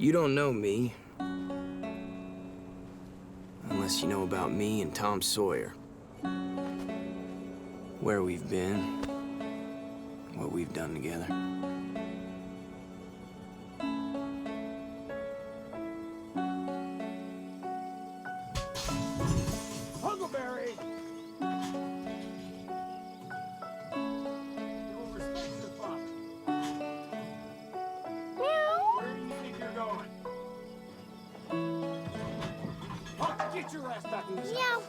You don't know me. Unless you know about me and Tom Sawyer. Where we've been. What we've done together. Huckleberry! You will respect your father. Where do you think you're going? Huck, get your ass back in this house.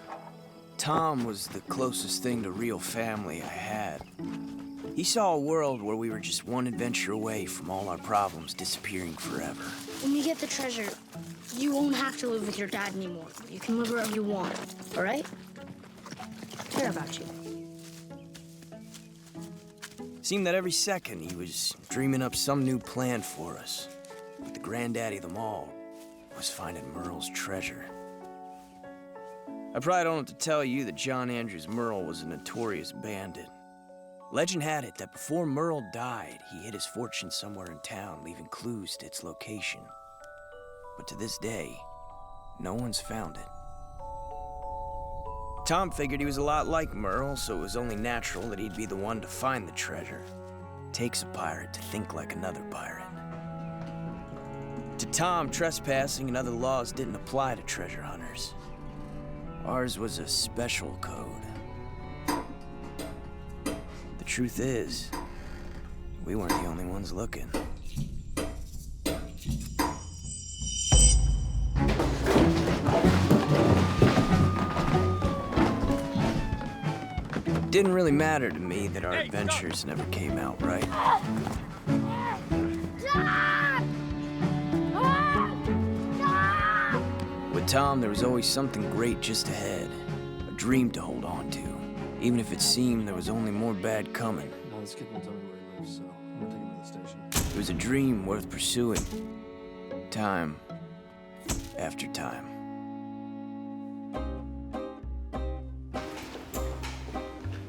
Tom was the closest thing to real family I had. He saw a world where we were just one adventure away from all our problems disappearing forever. When you get the treasure, you won't have to live with your dad anymore. You can live wherever you want, all right? I care about you. Seemed that every second he was dreaming up some new plan for us. But the granddaddy of them all was finding Merle's treasure. I probably don't have to tell you that John Andrews Merle was a notorious bandit. Legend had it that before Merle died, he hid his fortune somewhere in town, leaving clues to its location. But to this day, no one's found it. Tom figured he was a lot like Merle, so it was only natural that he'd be the one to find the treasure. Takes a pirate to think like another pirate. To Tom, trespassing and other laws didn't apply to treasure hunters. Ours was a special code. The truth is, we weren't the only ones looking. It didn't really matter to me that our adventures never came out right. With Tom, there was always something great just ahead, a dream to hold on to, even if it seemed there was only more bad coming. No, this kid won't tell me where he lives, so I'm gonna take him to the station. It was a dream worth pursuing, time after time.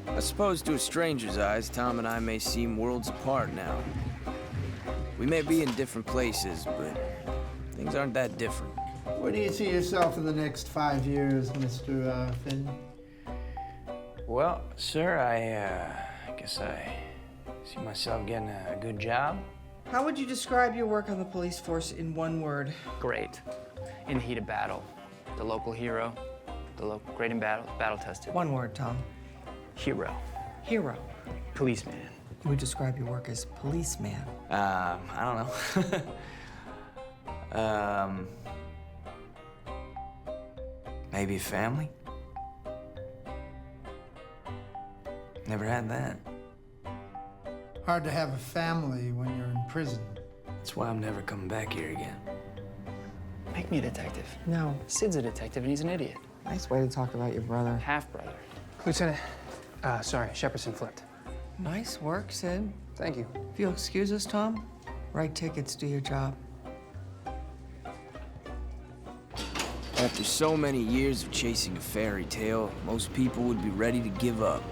I suppose to a stranger's eyes, Tom and I may seem worlds apart now. We may be in different places, but things aren't that different. Where do you see yourself in the next 5 years, Mr. Finn? Well, sir, I guess I see myself getting a good job. How would you describe your work on the police force in one word? Great. In the heat of battle. The local hero. Great in battle. Battle tested. One word, Tom. Hero. Hero. Policeman. You would describe your work as policeman. I don't know. Maybe a family? Never had that. Hard to have a family when you're in prison. That's why I'm never coming back here again. Make me a detective. No. Sid's a detective and he's an idiot. Nice way to talk about your brother. Half-brother. Lieutenant, sorry, Shepardson flipped. Nice work, Sid. Thank you. If you'll excuse us, Tom, write tickets, do your job. After so many years of chasing a fairy tale, most people would be ready to give up.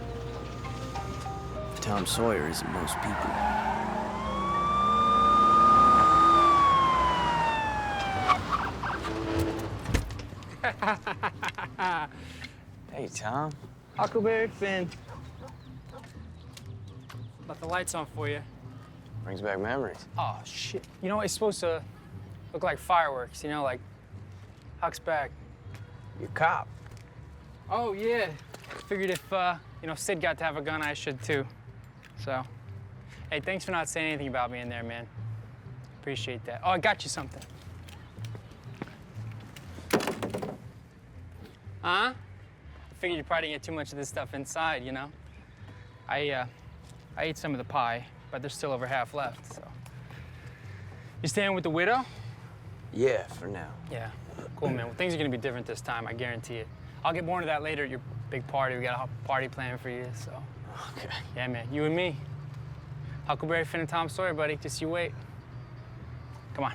Tom Sawyer isn't most people. Hey, Tom. Huckleberry Finn. Left the lights on for you. Brings back memories. Oh, shit. You know, it's supposed to look like fireworks, you know, like Huck's back. You're a cop. Oh, yeah. Figured if, you know, Sid got to have a gun, I should too. So, hey, thanks for not saying anything about me in there, man. Appreciate that. Oh, I got you something. Huh? I figured you probably didn't get too much of this stuff inside, you know? I ate some of the pie, but there's still over half left, so. You staying with the widow? Yeah, for now. Yeah. Cool, man. Well, things are gonna be different this time, I guarantee it. I'll get more into that later at your big party. We got a party planned for you, so. Okay. Yeah, man, you and me. Huckleberry Finn and Tom Sawyer, buddy. Just you wait. Come on.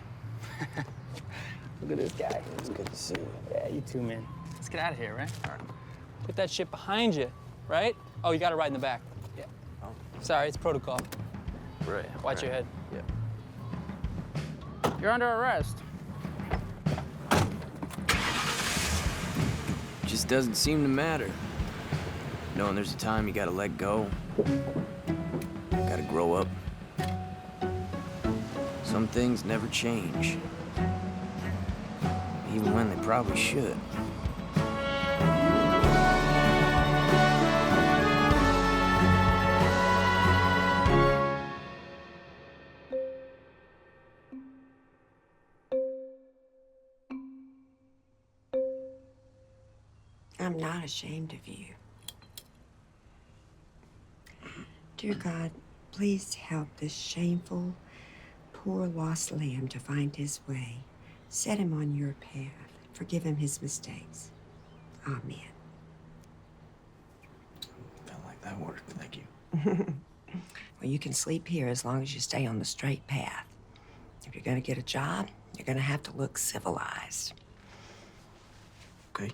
Look at this guy. It's good to see you. Yeah, you too, man. Let's get out of here, right? All right. Put that shit behind you, right? Oh, you got to ride in the back. Yeah. Oh. Sorry, it's protocol. Right. Watch your head. Yeah. You're under arrest. just doesn't seem to matter. Knowing there's a time you gotta let go. Gotta grow up. Some things never change. Even when they probably should. I'm not ashamed of you. Dear God, please help this shameful, poor lost lamb to find his way. Set him on your path. Forgive him his mistakes. Amen. Felt like that worked, thank you. Well, you can sleep here as long as you stay on the straight path. If you're gonna get a job, you're gonna have to look civilized. Okay.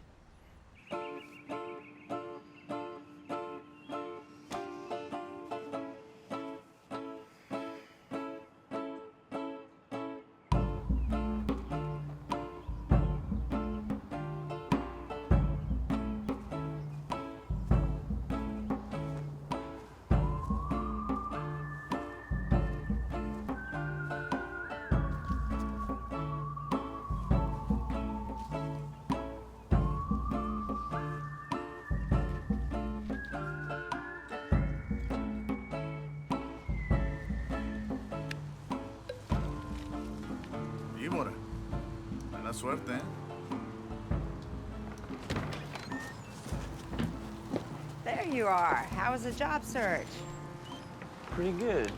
Víbora. Buena suerte, ¿eh? There you are. How was the job search? Pretty good.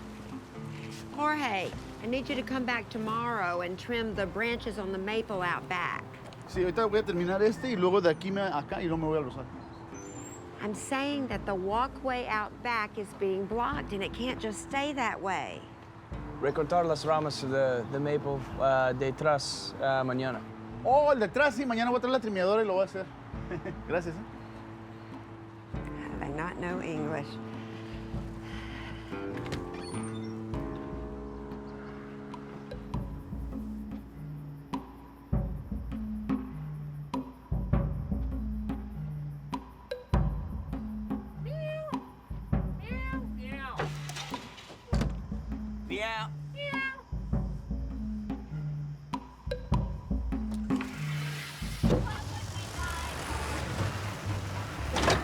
Jorge, I need you to come back tomorrow and trim the branches on the maple out back. Sí, ahorita voy a terminar y luego de aquí acá y luego me voy a Rosal. I'm saying that the walkway out back is being blocked and it can't just stay that way. Recortar las ramas de maple detrás mañana. Oh, el detrás, sí, mañana voy a traer la trimeadora y lo voy a hacer. Gracias, ¿eh? How do they not know English? Yeah.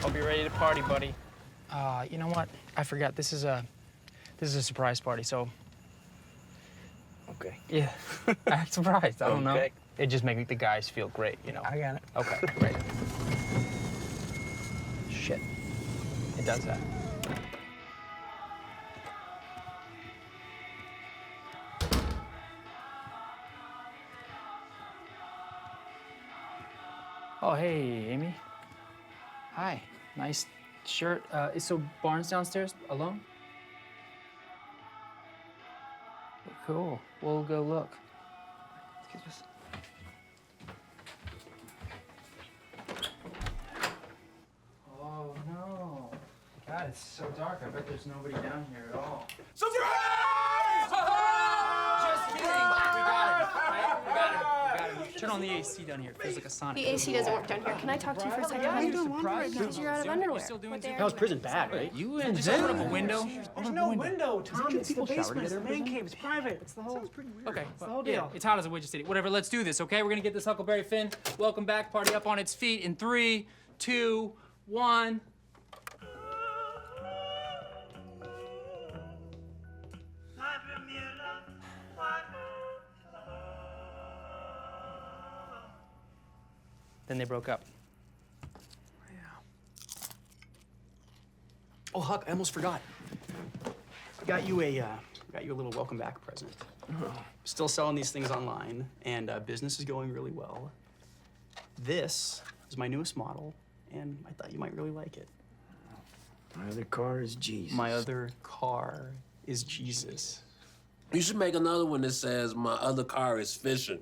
Hope you're ready to party, buddy. You know what? I forgot. This is a surprise party, so. Okay. Yeah. I'm surprised. I don't know. Okay. It just makes the guys feel great, you know. I got it. Okay, great. Shit. It does that. Oh, hey, Amy. Hi. Nice shirt. So Barnes downstairs alone? Cool. We'll go look. Excuse us. Oh, no. God, it's so dark. I bet there's nobody down here at all. Surprise! Just kidding. We got it. Right? We got it. Turn on the AC down here. It feels like a sauna. The AC doesn't work down here. Can I talk to you for a second? Are you surprised? Because you're out of underwear. That was prison bad, right? You and just open up a window. There's no window, Tom. It's the basement. It's the man cave. It's private. It's the whole. Sounds pretty weird. Okay, the whole deal. Yeah, it's hot as a Widget City. Whatever, let's do this, okay? We're gonna get this Huckleberry Finn. Welcome back, party up on its feet in 3, 2, 1. Then they broke up. Yeah. Oh, Huck, I almost forgot. Got you a little welcome back present. Still selling these things online, and business is going really well. This is my newest model, and I thought you might really like it. My other car is Jesus. My other car is Jesus. You should make another one that says, my other car is fishing.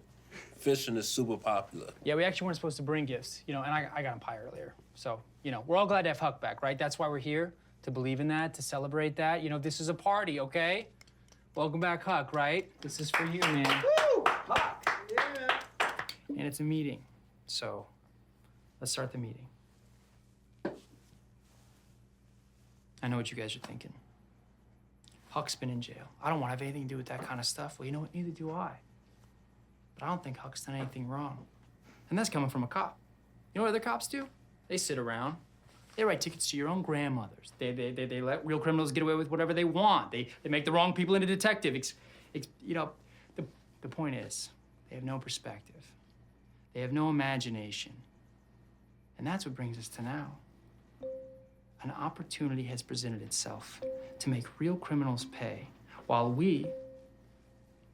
Fishing is super popular. Yeah, we actually weren't supposed to bring gifts, you know, and I got him pie earlier. So, you know, we're all glad to have Huck back, right? That's why we're here, to believe in that, to celebrate that. You know, this is a party, okay? Welcome back, Huck, right? This is for you, man. Woo! Huck! Yeah. And it's a meeting, so let's start the meeting. I know what you guys are thinking. Huck's been in jail. I don't want to have anything to do with that kind of stuff. Well, you know what? Neither do I. But I don't think Huck's done anything wrong. And that's coming from a cop. You know what other cops do? They sit around. They write tickets to your own grandmothers. They let real criminals get away with whatever they want. They make the wrong people into detective. You know, the point is, they have no perspective. They have no imagination. And that's what brings us to now. An opportunity has presented itself to make real criminals pay, while we,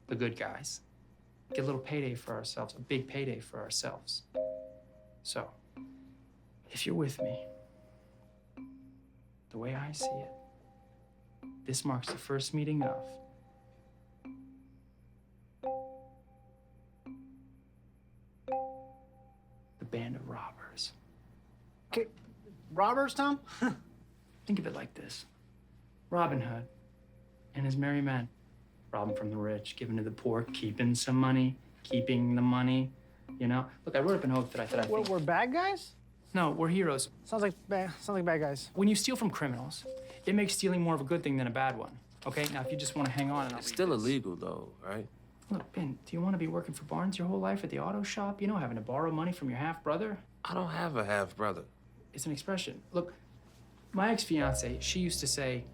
the good guys, get a little payday for ourselves, a big payday for ourselves. So, if you're with me, the way I see it, this marks the first meeting of the band of robbers. Okay, robbers, Tom? Think of it like this. Robin Hood and his merry men, robbing from the rich, giving to the poor, keeping some money, keeping the money, you know? Look, I wrote up an oath that I think... We're bad guys? No, we're heroes. Sounds like bad guys. When you steal from criminals, it makes stealing more of a good thing than a bad one, okay? Now, if you just want to hang on and... It's still illegal, though, right? Look, Ben, do you want to be working for Barnes your whole life at the auto shop? You know, having to borrow money from your half-brother? I don't have a half-brother. It's an expression. Look, my ex-fiance, she used to say,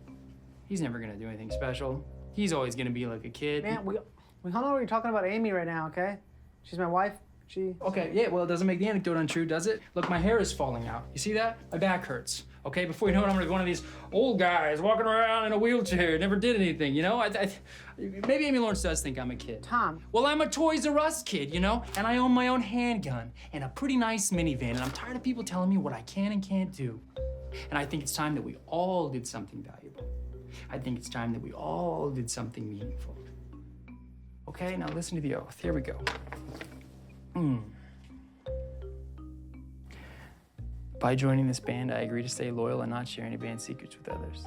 he's never gonna do anything special. He's always gonna be like a kid. Man, we all know you're talking about Amy right now, okay? She's my wife. Okay, yeah, well, it doesn't make the anecdote untrue, does it? Look, my hair is falling out. You see that? My back hurts. Okay, before you know it, I'm gonna be one of these old guys walking around in a wheelchair, never did anything, you know? Maybe Amy Lawrence does think I'm a kid. Tom. Well, I'm a Toys R Us kid, you know? And I own my own handgun and a pretty nice minivan, and I'm tired of people telling me what I can and can't do. And I think it's time that we all did something valuable. I think it's time that we all did something meaningful. Okay, now listen to the oath. Here we go. By joining this band, I agree to stay loyal and not share any band secrets with others.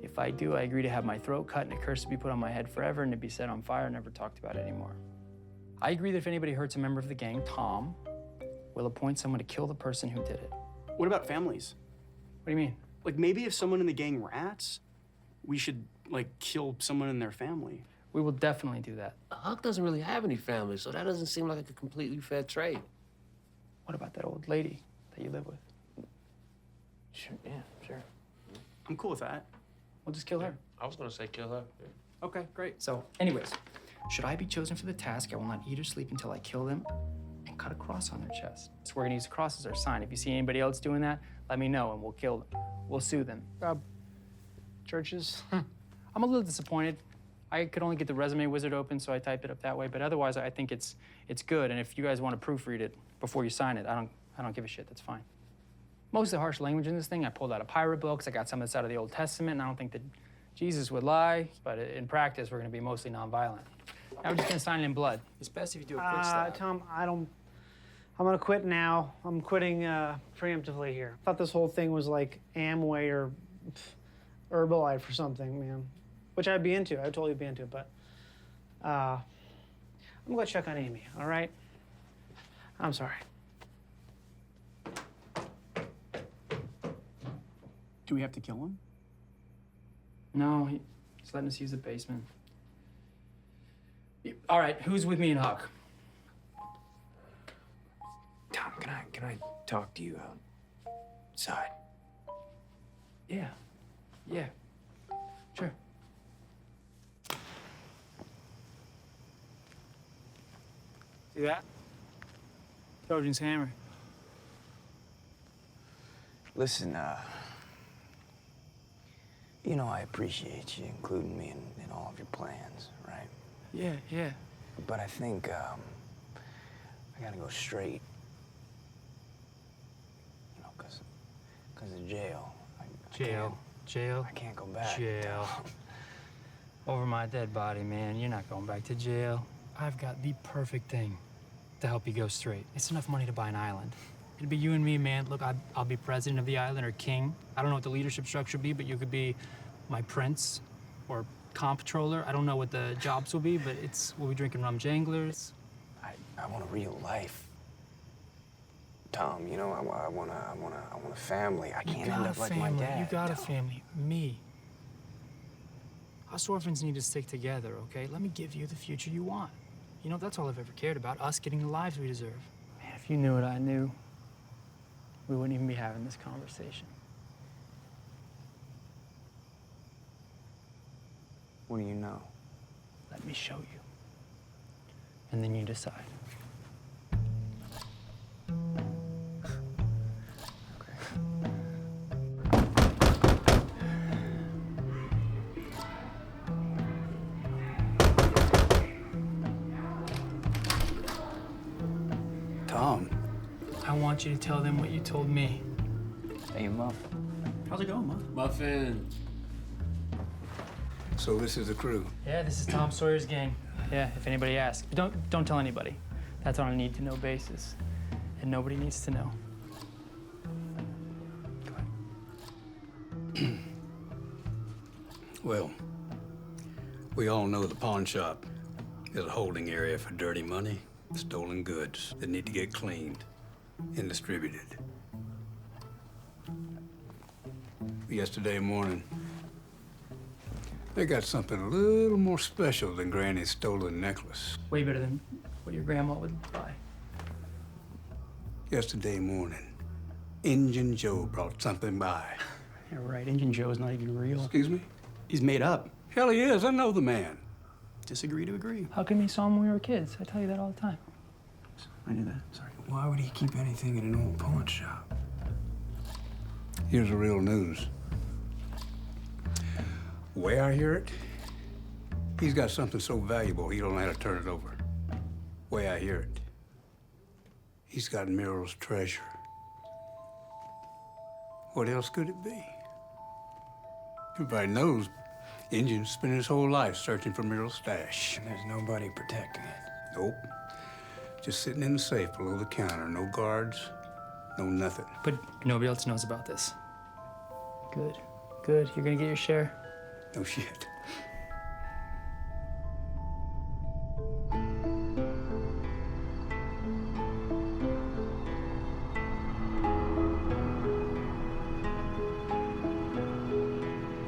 If I do, I agree to have my throat cut and a curse to be put on my head forever and to be set on fire and never talked about anymore. I agree that if anybody hurts a member of the gang, Tom will appoint someone to kill the person who did it. What about families? What do you mean? Like, maybe if someone in the gang rats, we should, like, kill someone in their family. We will definitely do that. Huck doesn't really have any family, so that doesn't seem like a completely fair trade. What about that old lady that you live with? Sure, yeah, sure. I'm cool with that. We'll just kill her. I was gonna say kill her. Okay, great. So, anyways, should I be chosen for the task, I will not eat or sleep until I kill them and cut a cross on their chest. So we're gonna use the cross as our sign. If you see anybody else doing that, let me know and we'll kill them. We'll sue them. Churches? I'm a little disappointed. I could only get the resume wizard open, so I typed it up that way. But otherwise, I think it's good. And if you guys want to proofread it before you sign it, I don't give a shit. That's fine. Most of the harsh language in this thing, I pulled out of pirate books. I got some that's out of the Old Testament, and I don't think that Jesus would lie. But in practice, we're going to be mostly nonviolent. Now we're just going to sign it in blood. It's best if you do a quick stab. Tom, I'm gonna quit now. I'm quitting preemptively here. I thought this whole thing was like Amway or Herbalife or something, man. Which I'd be into. I'd totally be into, but I'm gonna go check on Amy, all right? I'm sorry. Do we have to kill him? No, he's letting us use the basement. All right, who's with me and Huck? Tom, can I talk to you outside? Yeah. Sure. See that? Trojan's hammer. Listen, you know I appreciate you including me in all of your plans, right? Yeah. But I think, I gotta go straight. You know, cause of jail. Jail. I can't go back. Jail. Over my dead body, man. You're not going back to jail. I've got the perfect thing to help you go straight. It's enough money to buy an island. It'd be you and me, man. Look, I'll be president of the island or king. I don't know what the leadership structure will be, but you could be my prince or comptroller. I don't know what the jobs will be, but we'll be drinking rum janglers. I want a real life. Tom. You know, I want a family. I can't end up like my dad. You got a family. Me. Us orphans need to stick together, okay? Let me give you the future you want. You know, that's all I've ever cared about, us getting the lives we deserve. Man, if you knew what I knew, we wouldn't even be having this conversation. What do you know? Let me show you. And then you decide. Tom. I want you to tell them what you told me. Hey, Muff. How's it going, Muff? Muffin. So this is the crew. Yeah, this is Tom Sawyer's gang. Yeah, if anybody asks. But don't tell anybody. That's on a need-to-know basis. And nobody needs to know. Go ahead. Well, we all know the pawn shop is a holding area for dirty money, stolen goods that need to get cleaned and distributed. Yesterday morning, they got something a little more special than Granny's stolen necklace. Way better than what your grandma would buy. Yesterday morning, Injun Joe brought something by. Yeah, right. Injun Joe's not even real. Excuse me? He's made up. Hell he is, I know the man. Disagree to agree. How come you saw him when we were kids? I tell you that all the time. I knew that. Sorry. Why would he keep anything in an old pawn shop? Here's the real news. Way I hear it, he's got something so valuable he don't know how to turn it over. Way I hear it, he's got Muriel's treasure. What else could it be? Everybody knows Injun's spent his whole life searching for Muriel's stash. And there's nobody protecting it. Nope. Just sitting in the safe below the counter. No guards, no nothing. But nobody else knows about this. Good. Good. You're gonna get your share? No shit.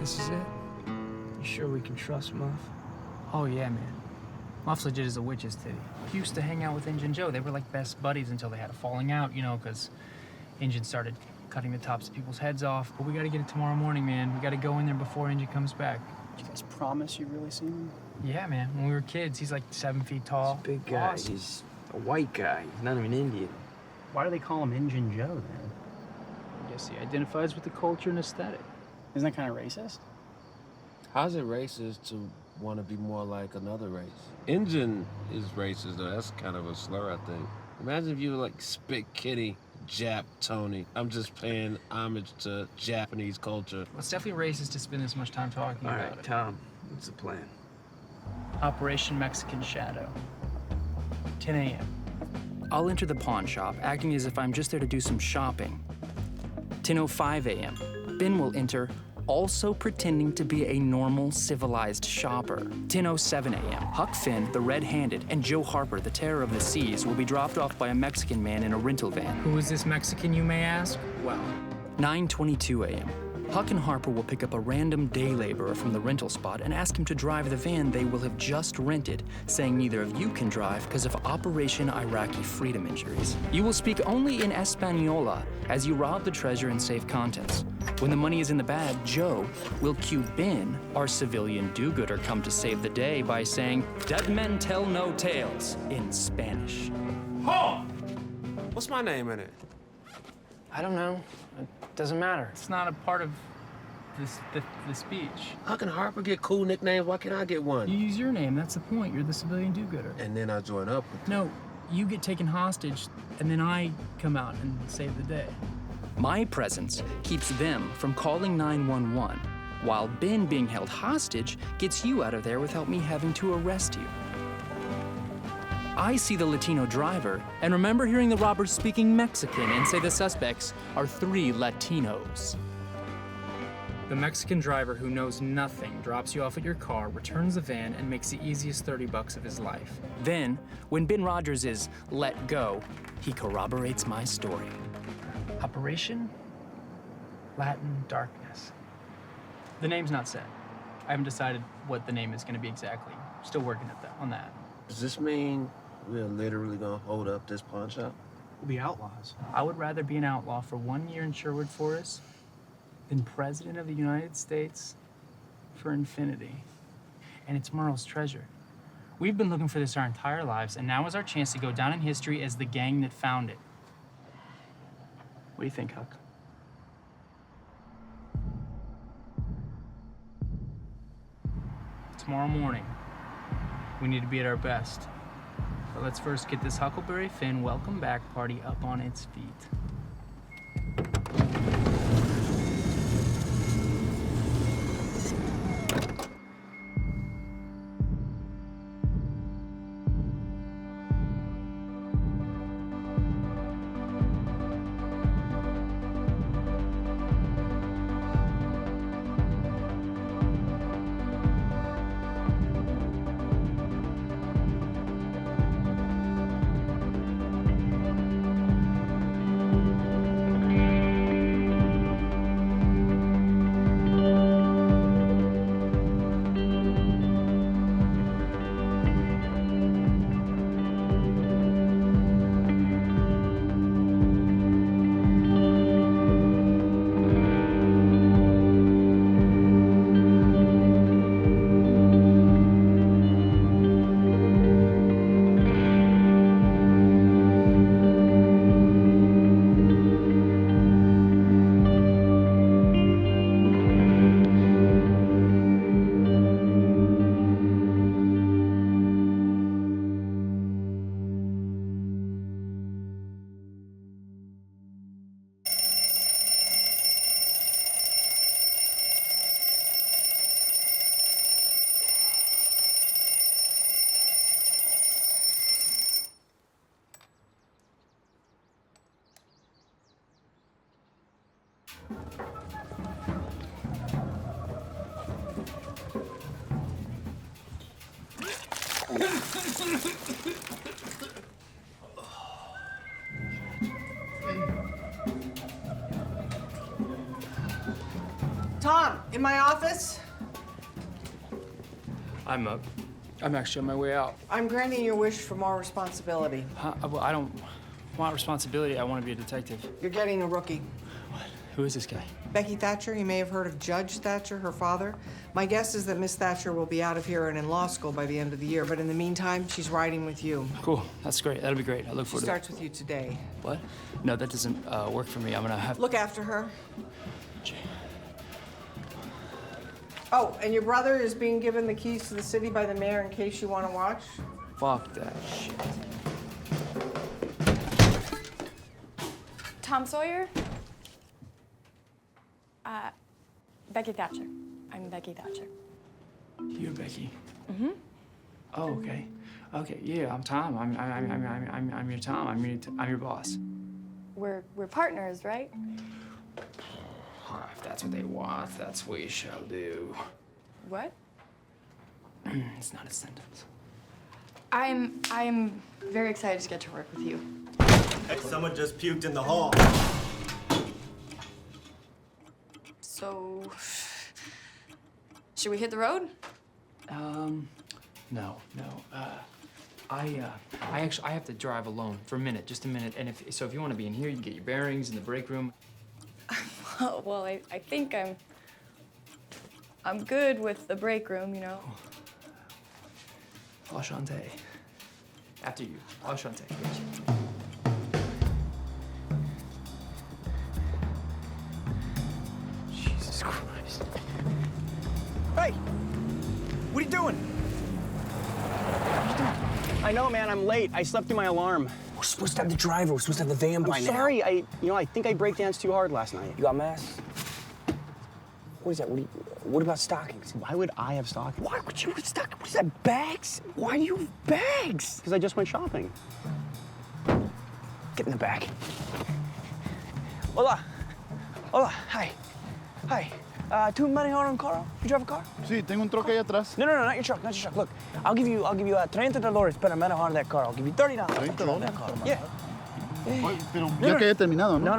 This is it? You sure we can trust Muff? Oh, yeah, man. Muff's legit as a witch's titty. He used to hang out with Injun Joe. They were like best buddies until they had a falling out, you know, because Injun started cutting the tops of people's heads off. But we gotta get it tomorrow morning, man. We gotta go in there before Injun comes back. You guys promise you've really seen him? Yeah, man. When we were kids, he's like 7 feet tall. He's a big guy. Awesome. He's a white guy. He's not even Indian. Why do they call him Injun Joe, then? I guess he identifies with the culture and aesthetic. Isn't that kind of racist? How's it racist to want to be more like another race? Injun is racist, though. That's kind of a slur, I think. Imagine if you were like Spit Kitty, Jap Tony. I'm just paying homage to Japanese culture. Well, it's definitely racist to spend this much time talking All about right, it. Tom, what's the plan? Operation Mexican Shadow. 10 a.m. I'll enter the pawn shop, acting as if I'm just there to do some shopping. 10:05 a.m. Ben will enter, also pretending to be a normal, civilized shopper. 10:07 a.m. Huck Finn, the red-handed, and Joe Harper, the terror of the seas, will be dropped off by a Mexican man in a rental van. Who is this Mexican, you may ask? Well, 9:22 a.m. Huck and Harper will pick up a random day laborer from the rental spot and ask him to drive the van they will have just rented, saying neither of you can drive because of Operation Iraqi freedom injuries. You will speak only in Española as you rob the treasure and save contents. When the money is in the bag, Joe will cue Ben, our civilian do-gooder, come to save the day by saying, "Dead men tell no tales," in Spanish. Oh! What's my name in it? I don't know. It doesn't matter. It's not a part of the speech. How can Harper get cool nicknames? Why can't I get one? You use your name, that's the point. You're the civilian do-gooder. And then I join up with No, you get taken hostage, and then I come out and save the day. My presence keeps them from calling 911, while Ben being held hostage gets you out of there without me having to arrest you. I see the Latino driver and remember hearing the robbers speaking Mexican and say the suspects are 3 Latinos. The Mexican driver who knows nothing drops you off at your car, returns the van, and makes the easiest 30 bucks of his life. Then, when Ben Rogers is let go, he corroborates my story. Operation Latin Darkness. The name's not set. I haven't decided what the name is going to be exactly. Still working on that. Does this mean we're literally gonna hold up this pawn shop? We'll be outlaws. I would rather be an outlaw for 1 year in Sherwood Forest than President of the United States for infinity. And it's Merle's treasure. We've been looking for this our entire lives, and now is our chance to go down in history as the gang that found it. What do you think, Huck? Tomorrow morning, we need to be at our best. But let's first get this Huckleberry Finn welcome back party up on its feet. Tom, in my office? I'm actually on my way out. I'm granting your wish for more responsibility. Well, I don't want responsibility. I want to be a detective. You're getting a rookie. Who is this guy? Becky Thatcher, you may have heard of Judge Thatcher, her father. My guess is that Miss Thatcher will be out of here and in law school by the end of the year, but in the meantime, she's riding with you. Cool. That's great. That'll be great. I look She forward to it. starts with you today. What? No, that doesn't work for me. I'm gonna have... Look after her. Oh, and your brother is being given the keys to the city by the mayor in case you want to watch? Fuck that shit. Tom Sawyer? Becky Thatcher. I'm Becky Thatcher. You're Becky. Mm-hmm. Oh, okay. Okay, yeah, I'm Tom. I'm your Tom. I'm your boss. We're partners, right? If that's what they want, that's what we shall do. What? It's not a sentence. I'm very excited to get to work with you. Hey, someone just puked in the hall. So, should we hit the road? No. I have to drive alone for a minute, just a minute. And if you want to be in here, you can get your bearings in the break room. Well, I think I'm good with the break room, you know. Enchanté. After you. Enchanté. Jesus Christ. Hey! What are you doing? I know, man, I'm late. I slept through my alarm. We're supposed to have the driver. We're supposed to have the van by now. I'm sorry. I think I breakdanced too hard last night. You got masks? What is that? What about stockings? Why would I have stockings? Why would you have stockings? What is that, bags? Why do you have bags? Because I just went shopping. Get in the back. Hola. Hola. Hi. Hi. ¿Tú manejas un carro? You drive a car? Sí, tengo un troque ahí atrás. No, not your truck, not your truck. Look, I'll give you $30 para manejar that car. I'll give you $30 to drive that car. Yeah. Oye, pero ya que haya terminado, ¿no?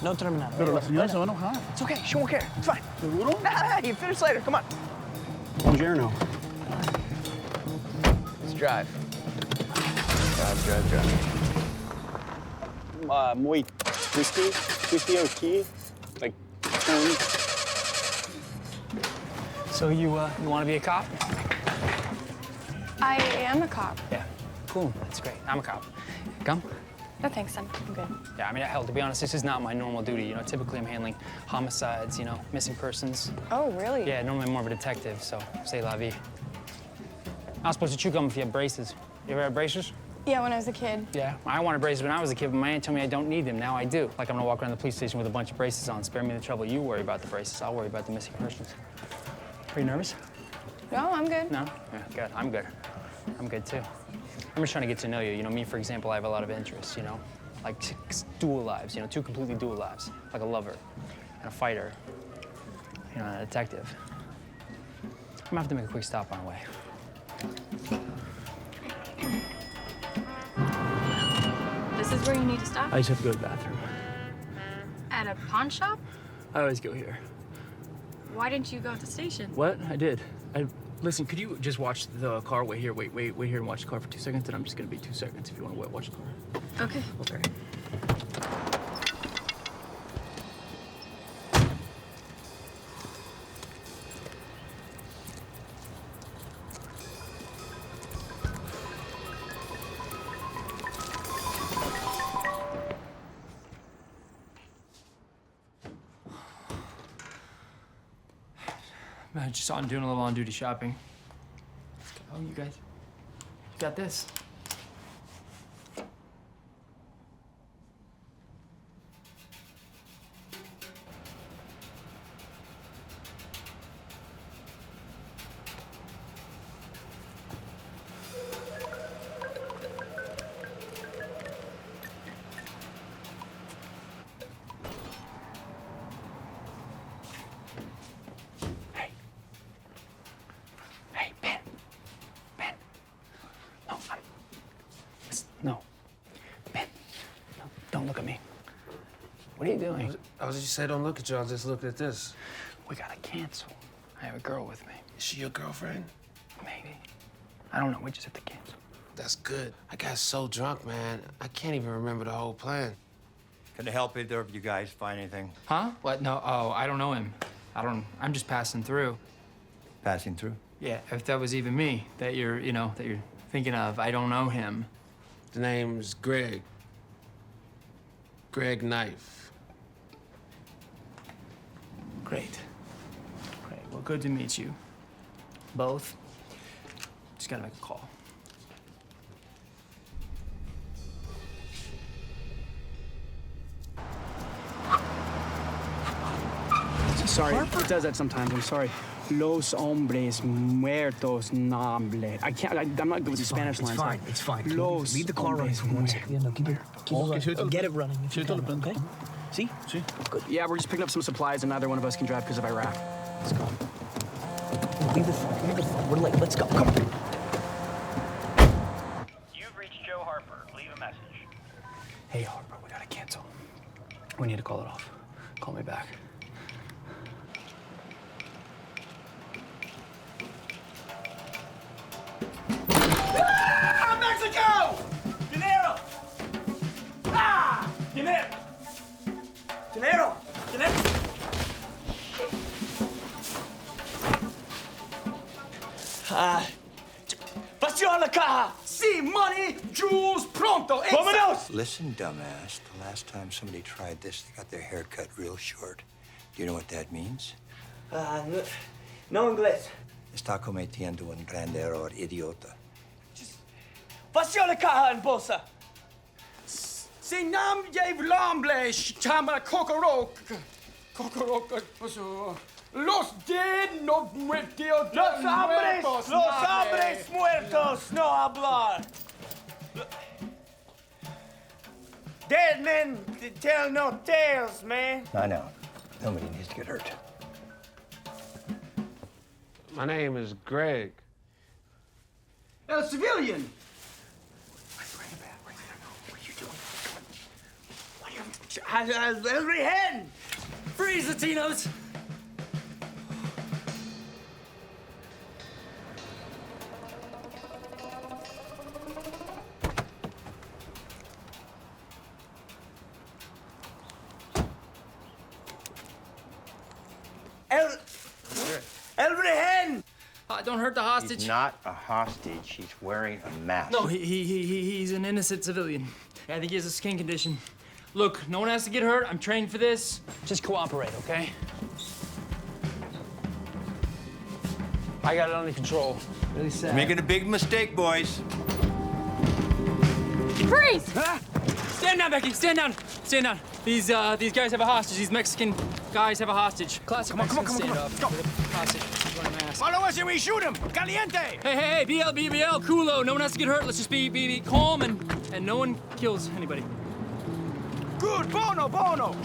No terminado. Pero la señora se va a enojar. It's okay, she won't care. It's fine. ¿Seguro? Nah, you finish later. Come on. Buongiorno. Let's drive. Drive. Muy twisty or key, like turn. So you want to be a cop? I am a cop. Yeah. Cool. That's great. I'm a cop. Come. No, thanks. I'm good. Yeah, I mean, hell, to be honest, this is not my normal duty. You know, typically I'm handling homicides, you know, missing persons. Oh, really? Yeah, normally I'm more of a detective, so say la vie. I was supposed to chew gum if you have braces. You ever had braces? Yeah, when I was a kid. Yeah, I wanted braces when I was a kid, but my aunt told me I don't need them. Now I do. Like I'm gonna walk around the police station with a bunch of braces on. Spare me the trouble. You worry about the braces. I'll worry about the missing persons. Are you nervous? No, I'm good. No? Yeah, good. I'm good. I'm good too. I'm just trying to get to know you. You know, me, for example, I have a lot of interests, you know? Like dual lives, you know, two completely dual lives. Like a lover and a fighter, you know, and a detective. I'm gonna have to make a quick stop on the way. This is where you need to stop? I just have to go to the bathroom. At a pawn shop? I always go here. Why didn't you go at the station? What? I did. Listen, could you just watch the car? Wait here, wait here and watch the car for 2 seconds, and I'm just gonna be 2 seconds if you wanna watch the car. Okay. Okay. I just saw him doing a little on-duty shopping. Oh, you guys, you got this. No. Ben, no, don't look at me. What are you doing? I was just saying, don't look at you. I was just looking at this. We gotta cancel. I have a girl with me. Is she your girlfriend? Maybe. I don't know. We just have to cancel. That's good. I got so drunk, man. I can't even remember the whole plan. Can I help either of you guys find anything? Huh? What? No. Oh, I don't know him. I'm just passing through. Passing through? Yeah, if that was even me that you're thinking of, I don't know him. The name's Greg. Greg Knife. Great. Great. Well, good to meet you. Both. Just gotta make a call. Sorry, it does that sometimes. I'm sorry. Los hombres muertos, nombre. I'm not good with the Spanish lines. It's fine. Los Leave the car running for 1 second. Yeah, no, keep it running. Get it running. Okay? See? Good. Yeah, we're just picking up some supplies, and neither one of us can drive because of Iraq. Let's go. Leave the phone. We're late. Let's go. Come on. You've reached Joe Harper. Leave a message. Hey, Harper, we gotta cancel. We need to call it off. Call me back. Mexico! Dinero! Ah! Dinero! Dinero! Dinero! Vació la caja! Sí, money, jewels, pronto! Vámonos! Listen, dumbass, the last time somebody tried this, they got their hair cut real short. Do you know what that means? No inglés. Está cometiendo un grande error, idiota. Vació la caja en bolsa! Si nam llev l'hambre, chama cocorok. Cocorok, los dead no muertos. Los hombres muertos no hablar. Dead men tell no tales, man. I know. Nobody needs to get hurt. My name is Greg. El civilian! Every hand! Freeze, Latinos! Every hand! Don't hurt the hostage. He's not a hostage. He's wearing a mask. No, he's an innocent civilian. I think he has a skin condition. Look, no one has to get hurt. I'm trained for this. Just cooperate, okay? I got it under control. Really sad. Making a big mistake, boys. Freeze! Ah! Stand down, Becky. Stand down. Stand down. These guys have a hostage. These Mexican guys have a hostage. Classic Mexican standoff. Go. Hostage. Follow us and we shoot him! Caliente! Hey, BL, culo. No one has to get hurt. Let's just be calm and no one kills anybody. Good, Bono!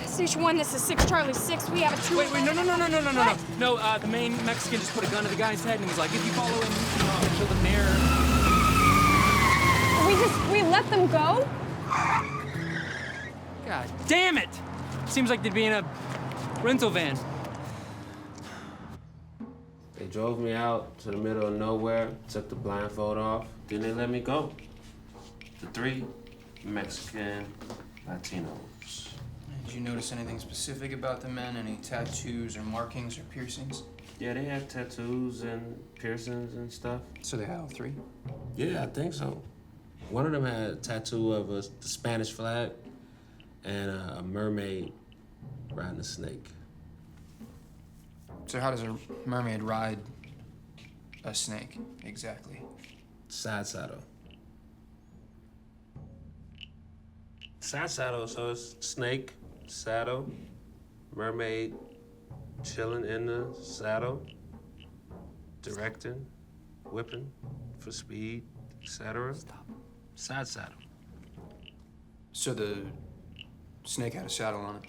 Station 1, this is 6 Charlie 6. We have a 2. Wait, no. No, the main Mexican just put a gun to the guy's head and was like, if you follow him, I'll kill the mayor. We let them go? God damn it! Seems like they'd be in a rental van. They drove me out to the middle of nowhere, took the blindfold off, then they let me go. The 3 Mexican Latinos. Did you notice anything specific about the men? Any tattoos or markings or piercings? Yeah, they had tattoos and piercings and stuff. So they had all 3? Yeah, I think so. One of them had a tattoo of the Spanish flag and a mermaid riding a snake. So how does a mermaid ride a snake, exactly? Side saddle. Side saddle, so it's snake, saddle, mermaid chilling in the saddle, directing, whipping for speed, etc. Stop. Side saddle. So the snake had a saddle on it?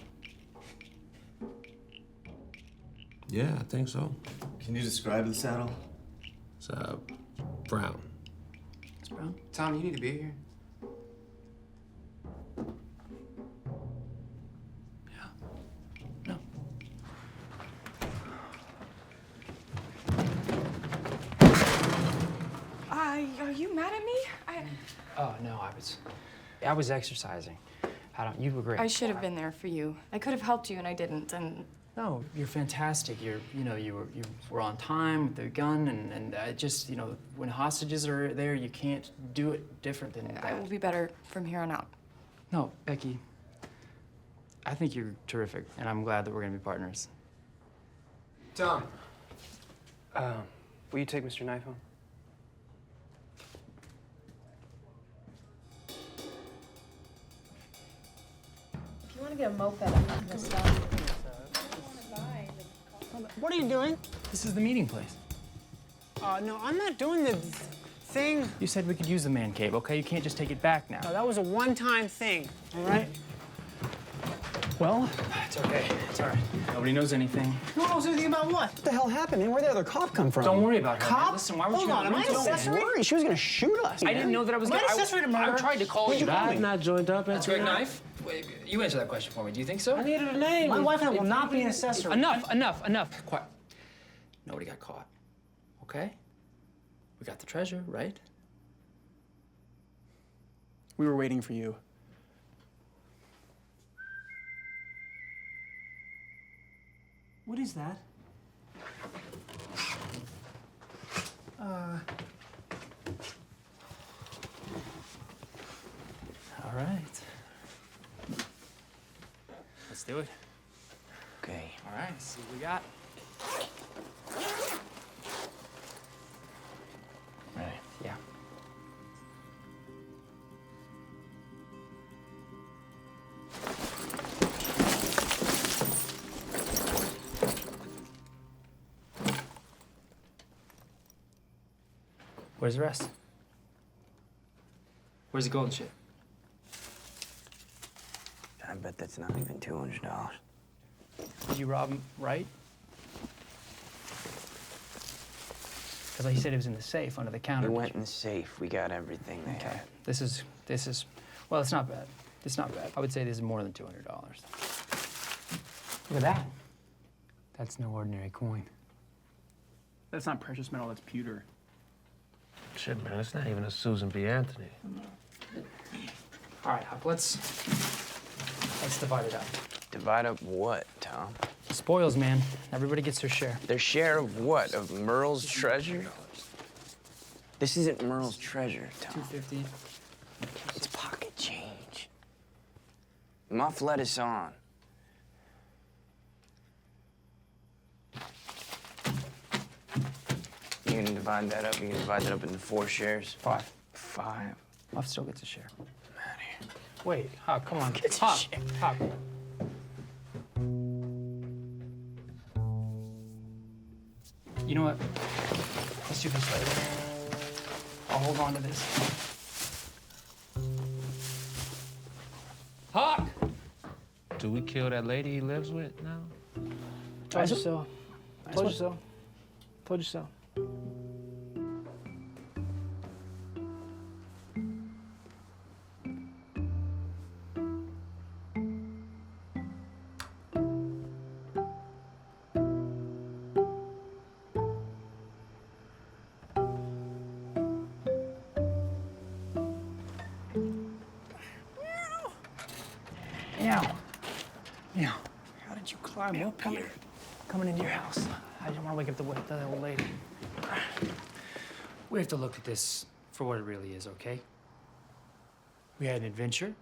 Yeah, I think so. Can you describe the saddle? It's brown. It's brown? Tom, you need to be here. Are you mad at me? Oh, no, I was exercising. You were great. I should have been there for you. I could have helped you and I didn't, and... No, you're fantastic. You were on time with the gun, and just, when hostages are there, you can't do it different than that. I will be better from here on out. No, Becky, I think you're terrific, and I'm glad that we're gonna be partners. Tom, will you take Mr. Knife home? If you want to get a moped, I'm not gonna stop you. What are you doing? This is the meeting place. No, I'm not doing the thing. You said we could use the man cave, okay? You can't just take it back now. No, that was a one-time thing, all right? Well, it's okay. It's all right. Nobody knows anything. No one knows anything about what? What the hell happened, man? Where'd the other cop come from? Don't worry about her. Cop? Man. Listen, why would Hold you... on, am I an accessory? Worry. She was gonna shoot us. I didn't know that I was Am I gonna... an accessory to murder? I tried to call you. I'm not joined up. That's Greg Knife? Wait, you answer that question for me. Do you think so? I needed a name. My wife and I will not be an accessory. Enough. Quiet. Nobody got caught, okay? We got the treasure, right? We were waiting for you. What is that? All right. Let's do it. Okay. All right, let's see what we got. Ready? Yeah. Where's the rest? Where's the golden shit? I bet that's not even $200. Did you rob him right? Because he said it was in the safe under the counter. It went in the safe. We got everything they had. This is, well, it's not bad. It's not bad. I would say this is more than $200. Look at that. That's no ordinary coin. That's not precious metal, that's pewter. Shit, man, it's not even a Susan B. Anthony. All right, Huck, let's divide it up. Divide up what, Tom? Spoils, man. Everybody gets their share. Their share of what? Of Merle's treasure? This isn't Merle's treasure, Tom. $250. It's pocket change. Muff lettuce on. You gonna divide that up? You gonna divide that up into 4 shares? 5. 5. Muff still gets a share. I'm out of here. Wait, Huck, come on. Gets a Huck, share. Huck. You know what? Let's do this later. I'll hold on to this. Huck! Do we kill that lady he lives with now? Told you so. Told you so. Told you so. Meow. Meow. How did you climb up here? Coming into your house. I didn't want to wake up the old lady. We have to look at this for what it really is, okay? We had an adventure,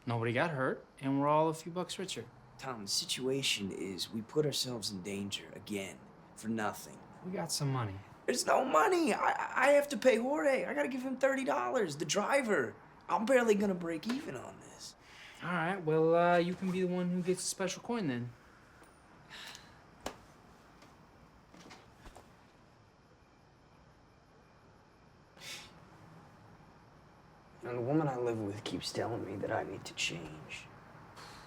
nobody got hurt, and we're all a few bucks richer. Tom, the situation is we put ourselves in danger again for nothing. We got some money. There's no money. I have to pay Jorge. I gotta give him $30. The driver. I'm barely gonna break even on this. All right, well, you can be the one who gets the special coin then. And the woman I live with keeps telling me that I need to change.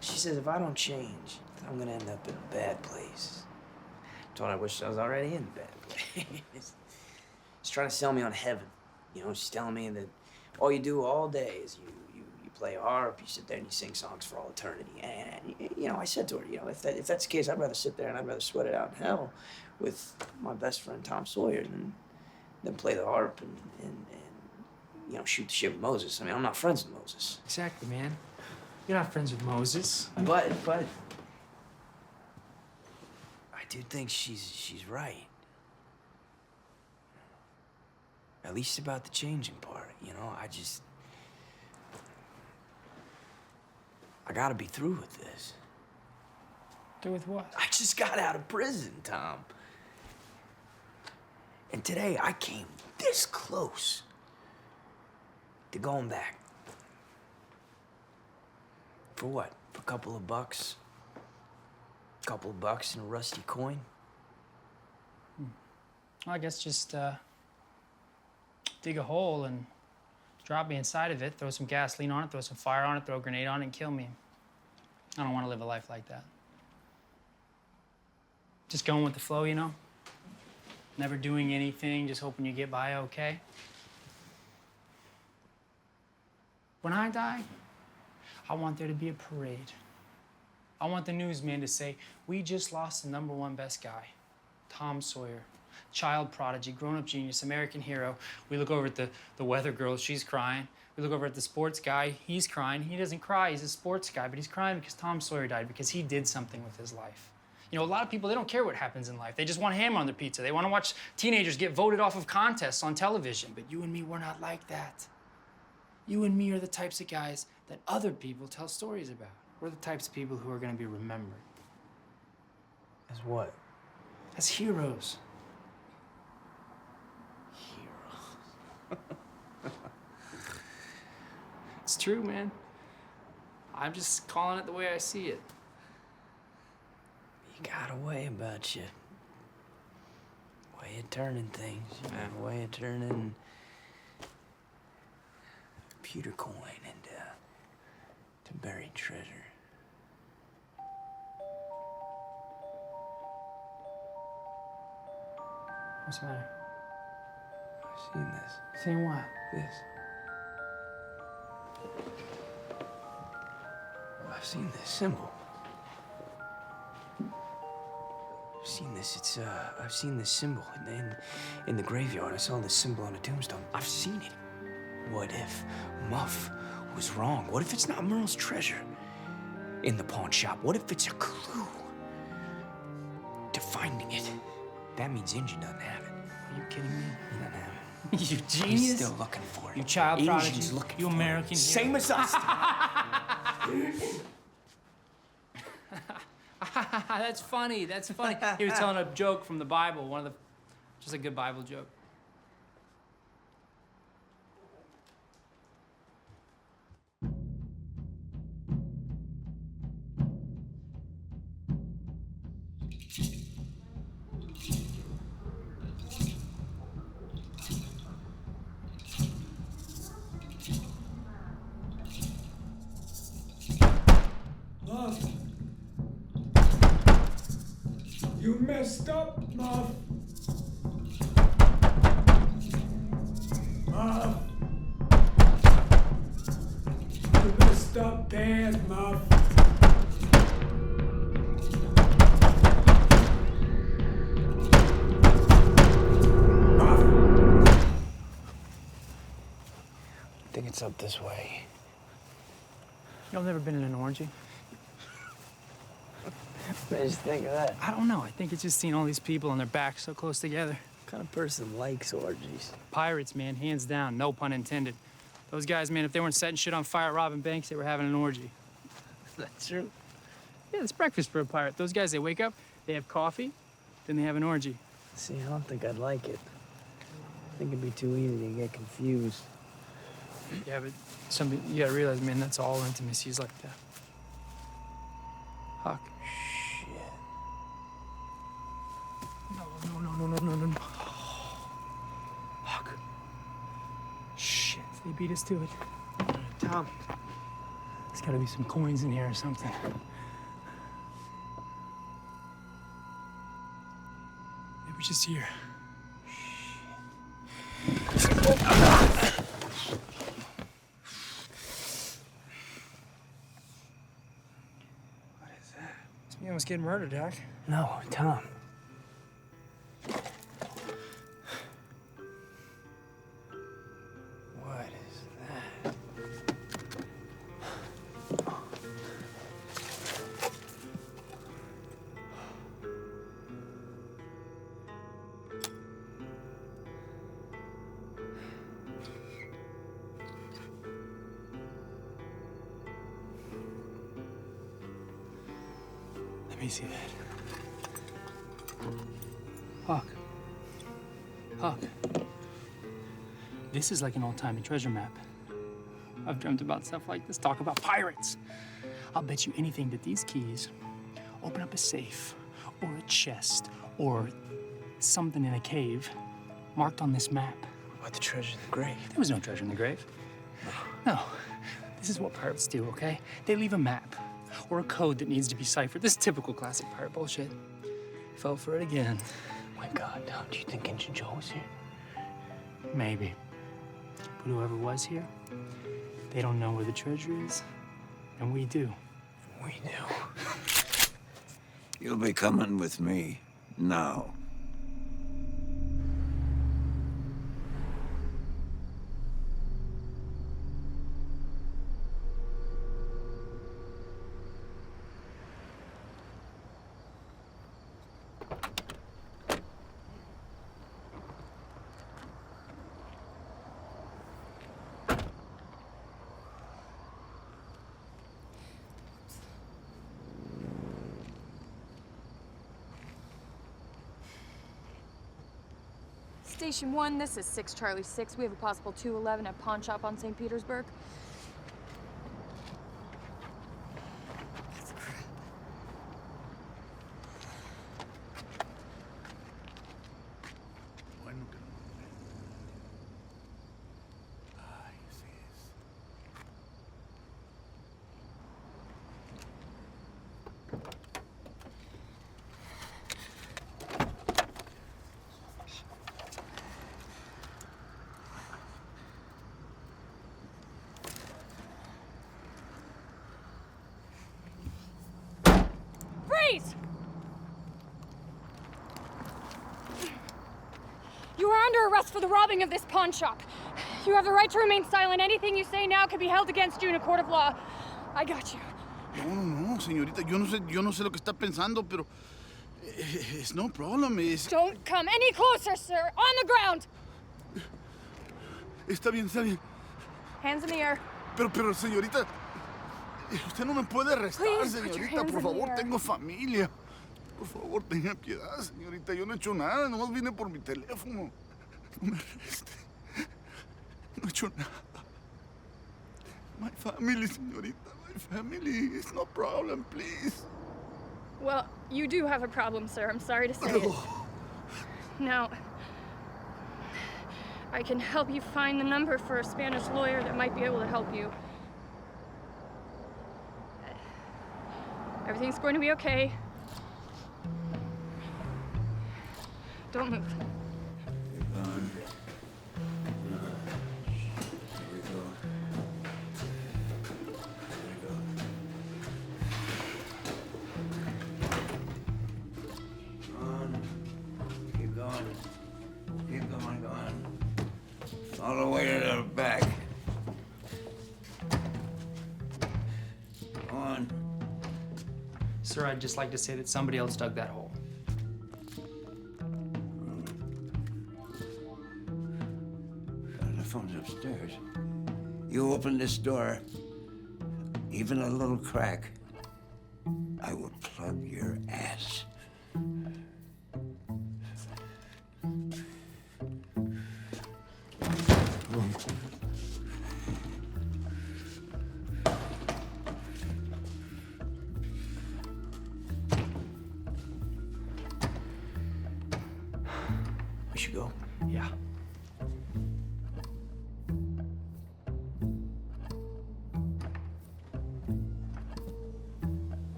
She says if I don't change, then I'm gonna end up in a bad place. Told her I wish I was already in a bad place. She's trying to sell me on heaven. You know, she's telling me that all you do all day is you play a harp, you sit there and you sing songs for all eternity. And, you know, I said to her, you know, if that's the case, I'd rather sit there and I'd rather sweat it out in hell with my best friend Tom Sawyer than play the harp and you know, shoot the shit with Moses. I mean, I'm not friends with Moses. Exactly, man. You're not friends with Moses. But I do think she's right. At least about the changing part, you know? I gotta be through with this. Through with what? I just got out of prison, Tom. And today I came this close to going back. For what? For a couple of bucks? A couple of bucks and a rusty coin? Well, I guess just dig a hole and drop me inside of it, throw some gasoline on it, throw some fire on it, throw a grenade on it, and kill me. I don't want to live a life like that. Just going with the flow, you know? Never doing anything, just hoping you get by okay. When I die, I want there to be a parade. I want the newsman to say, we just lost the #1 best guy, Tom Sawyer. Child prodigy, grown-up genius, American hero. We look over at the weather girl, she's crying. We look over at the sports guy, he's crying. He doesn't cry, he's a sports guy, but he's crying because Tom Sawyer died, because he did something with his life. You know, a lot of people, they don't care what happens in life. They just want ham on their pizza. They want to watch teenagers get voted off of contests on television. But you and me, we're not like that. You and me are the types of guys that other people tell stories about. We're the types of people who are going to be remembered. As what? As heroes. It's true, man. I'm just calling it the way I see it. You got a way about you. Way of turning things, you know, way of turning pewter coin into buried treasure. What's the matter? I've seen this. Seen what? This. I've seen this symbol. I've seen this. I've seen this symbol in the graveyard. I saw this symbol on a tombstone. I've seen it. What if Muff was wrong? What if it's not Merle's treasure in the pawn shop? What if it's a clue to finding it? That means Injun doesn't have it. Are you kidding me? He doesn't have it. You He's genius. still looking for it. You child Asians prodigy. looking You for American. it. Same as us. That's funny. That's funny. He was telling a joke from the Bible. Just a good Bible joke. Muff. You messed up, Muff. Muff. You messed up bad, Muff. I think it's up this way. Y'all never been in an orgy? I just think of that. I don't know. I think it's just seeing all these people and their backs so close together. What kind of person likes orgies? Pirates, man, hands down. No pun intended. Those guys, man, if they weren't setting shit on fire, robbing banks, they were having an orgy. That's true. Yeah, it's breakfast for a pirate. Those guys, they wake up, they have coffee, then they have an orgy. See, I don't think I'd like it. I think it'd be too easy to get confused. Yeah, but you gotta realize, man, that's all intimacies like that. Huck. Shit. No. Huck. Shit, they beat us to it. Tom. There's gotta be some coins in here or something. They were just here. You almost getting murdered, Doc. No, Tom. What is that? Let me see that. Huck. Huck. This is like an old-timey treasure map. I've dreamt about stuff like this. Talk about pirates. I'll bet you anything that these keys open up a safe or a chest or something in a cave marked on this map. What about the treasure in the grave? There was no treasure in the grave. No. This is what pirates do, okay? They leave a map or a code that needs to be ciphered. This is typical classic pirate bullshit. Fell for it again. My God, Tom, do you think Injun Joe was here? Maybe. But whoever was here, they don't know where the treasure is, and we do. We do. You'll be coming with me now. Station 1, this is 6 Charlie 6. We have a possible 211 at Pawn Shop on St. Petersburg. Freeze! You are under arrest for the robbing of this pawn shop. You have the right to remain silent. Anything you say now can be held against you in a court of law. I got you. No, señorita, yo no sé lo que está pensando, pero it's no problem. Don't come any closer, sir. On the ground. Está bien, está bien. Hands in the air. Pero, señorita, usted no me puede arrestar, Please put your señorita. hands Por in the favor, air. tengo familia. Por favor, tenga piedad, señorita. Yo no he hecho nada, nomás vine por mi teléfono. No me arreste. No he hecho nada. My family, señorita. My family. It's no problem, please. Well, you do have a problem, sir. I'm sorry to say it. Now, I can help you find the number for a Spanish lawyer that might be able to help you. Everything's going to be okay. Don't move. Keep going. All the way to the back. Go on. Sir, I'd just like to say that somebody else dug that hole. The phone's upstairs. You open this door, even a little crack, I will plug your ass. We should go. Yeah.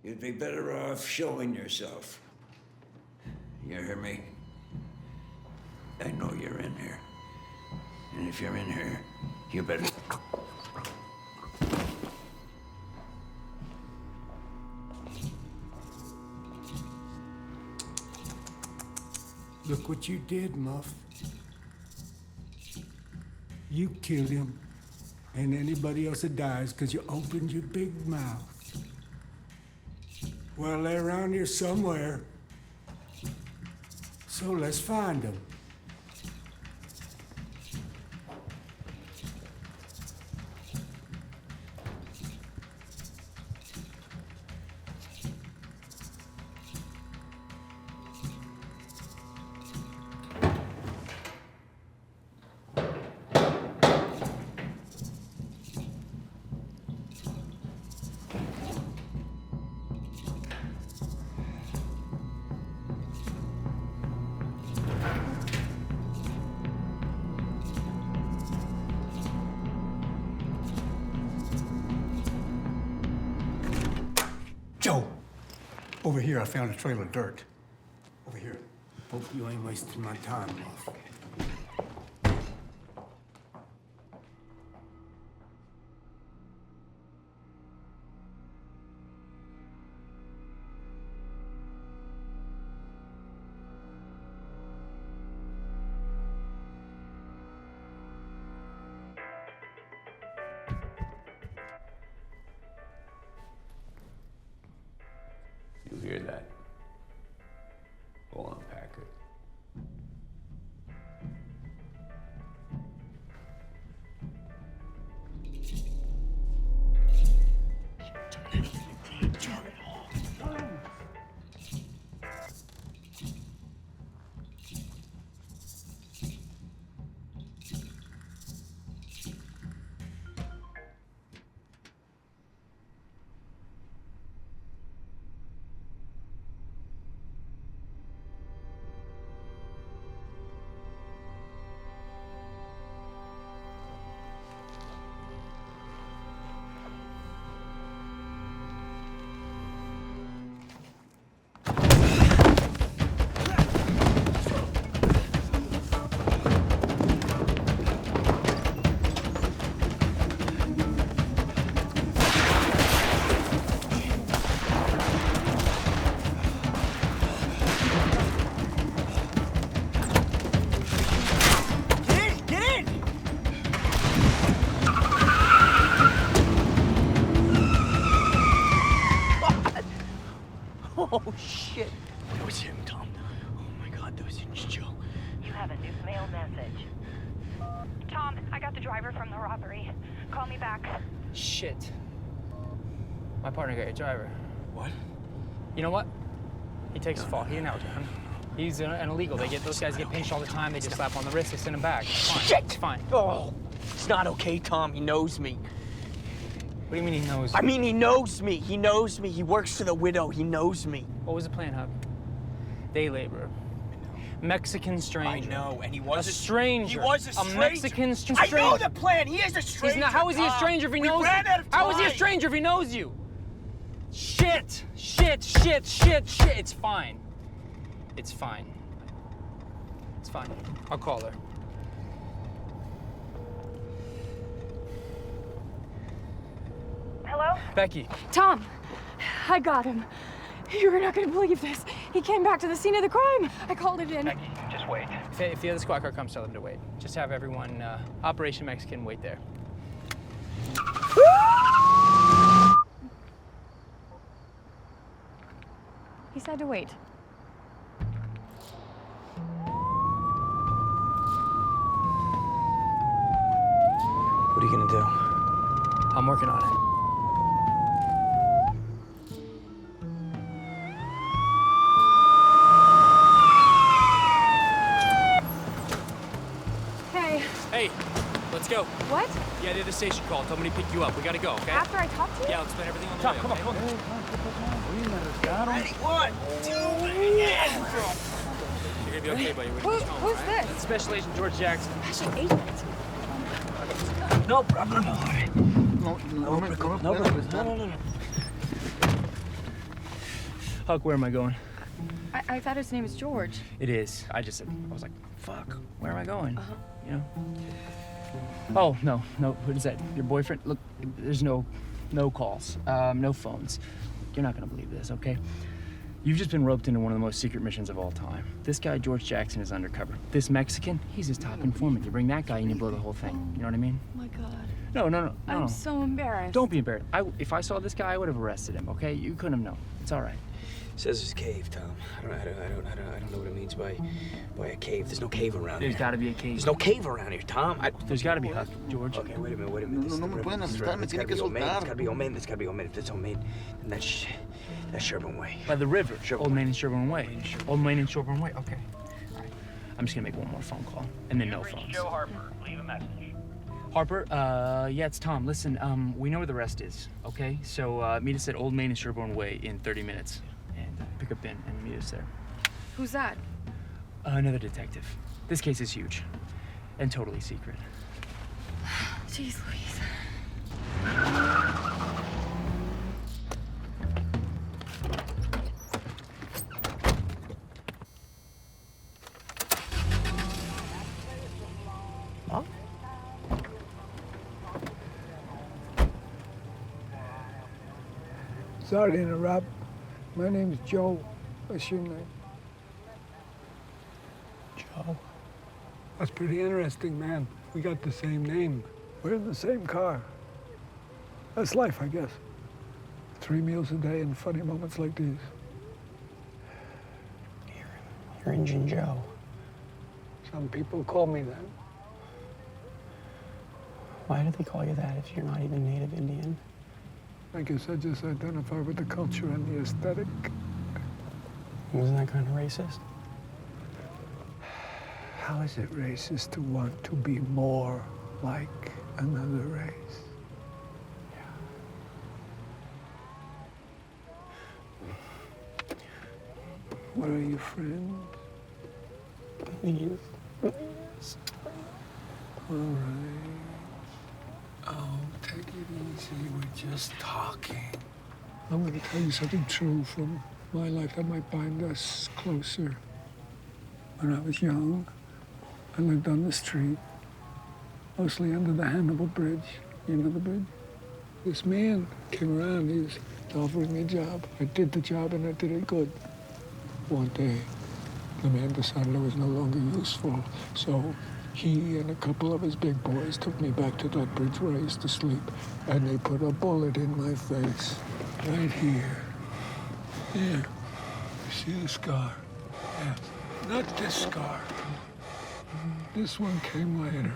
You'd be better off showing yourself. You hear me? I know you're in here. And if you're in here, you better... Look what you did, Muff. You killed him, and anybody else that dies because you opened your big mouth. Well, they're around here somewhere. So let's find them. Joe, over here I found a trail of dirt. Over here. Hope you ain't wasting my time, Muff. You hear that? We'll unpack. Oh, shit. That was him, Tom. Oh, my God, that was Joe. You have a new mail message. Tom, I got the driver from the robbery. Call me back. Shit. My partner got your driver. What? You know what? He takes the fall. He an outlaw. He's an illegal. Those guys get pinched all the time. They just slap on the wrist. They send him back. It's fine. Shit! It's fine. Oh, it's not okay, Tom. He knows me. What do you mean he knows you? I mean, he knows me. He knows me. He works for the widow. He knows me. What was the plan, Huck? Day laborer. Mexican stranger. I know, and he was a stranger. He was a stranger. A Mexican stranger. I know the plan. He is a stranger. He's not. How is he a stranger if he knows you? How is he a stranger if he knows you? Shit! Shit! Shit! Shit! Shit! It's fine. It's fine. It's fine. I'll call her. Hello? Becky. Tom, I got him. You're not gonna believe this. He came back to the scene of the crime. I called it in. Becky, just wait. If the other squad car comes, tell them to wait. Just have everyone, Operation Mexican, wait there. He said to wait. What are you gonna do? I'm working on it. Hey. Hey, let's go. What? Yeah, they're the station call. Told me to pick you up. We gotta go, okay? After I talk to you? Yeah, let's spend everything on the way, Come on, okay? come on. Ready? 1, 2, yeah! You're gonna be okay, buddy. We're Who's home, right? this? Special Agent George Jackson. Actually, agent. No problem. No. Huck, where am I going? I thought his name was George. It is. I was like, fuck, where am I going? You know? Oh, no. What is that? Your boyfriend? Look, there's no calls, no phones. You're not gonna believe this, okay? You've just been roped into one of the most secret missions of all time. This guy, George Jackson, is undercover. This Mexican, he's his top informant. You bring that guy and you blow the whole thing. You know what I mean? Oh my God. No. I'm so embarrassed. Don't be embarrassed. If I saw this guy, I would have arrested him, okay? You couldn't have known. It's all right. Says it's cave, Tom. I don't know what it means by a cave. There's no cave around here. There's got to be a cave. There's no cave around here, Tom. There's got to be, Huck, George. Okay, wait a minute. No me pueden asustar, me tiene que soltar. It's gotta be Omain. If it's Omain, then that's Sherburne Way. By the river. Old Main and Sherburne Way. Old Main and Sherburne Way. Okay. All right. I'm just gonna make one more phone call, and then no phones. Joe Harper. Leave a message. Harper, yeah, it's Tom. Listen, we know where the rest is, okay? So meet us at Old Main and Sherburne Way in 30 minutes. And pick up Ben and meet us there. Who's that? Another detective. This case is huge and totally secret. Jeez Louise. Mom? Sorry to interrupt. My name's Joe. What's your name? Joe. That's pretty interesting, man. We got the same name. We're in the same car. That's life, I guess. 3 meals a day and funny moments like these. You're Injun Joe. Some people call me that. Why do they call you that if you're not even native Indian? I guess I just identify with the culture and the aesthetic. Isn't that kind of racist? How is it racist to want to be more like another race? What are you, friends? Please. All right. Oh, take it easy. We're just talking. I'm going to tell you something true from my life that might bind us closer. When I was young, I lived on the street, mostly under the Hannibal Bridge. You know the bridge? This man came around, he was offering me a job. I did the job and I did it good. One day, the man decided I was no longer useful, so he and a couple of his big boys took me back to that bridge where I used to sleep, and they put a bullet in my face, right here. Yeah, see the scar? Yes. Not this scar. This one came later.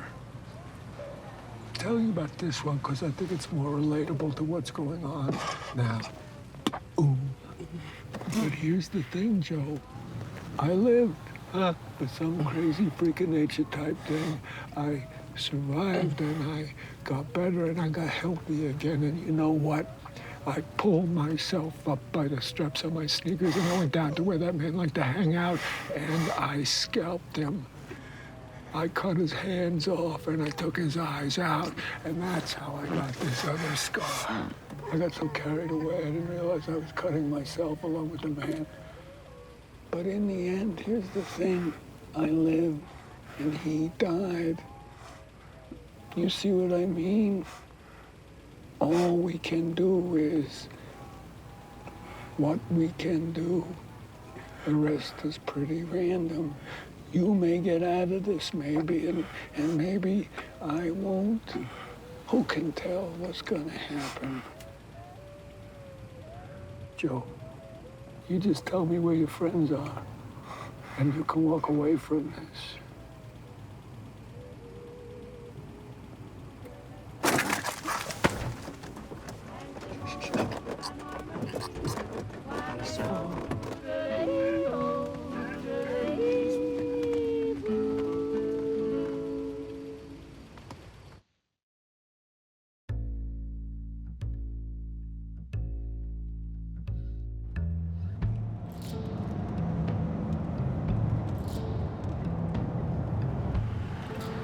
I'll tell you about this one because I think it's more relatable to what's going on now. Ooh. But here's the thing, Joe. I lived with some crazy freak of nature type thing. I survived and I got better and I got healthy again. And you know what? I pulled myself up by the straps of my sneakers and I went down to where that man liked to hang out and I scalped him. I cut his hands off and I took his eyes out, and that's how I got this other scar. I got so carried away I didn't realize I was cutting myself along with the man. But in the end, here's the thing. I lived and he died. You see what I mean? All we can do is what we can do. The rest is pretty random. You may get out of this, maybe, and maybe I won't. Who can tell what's gonna happen? Joe, you just tell me where your friends are, and you can walk away from this.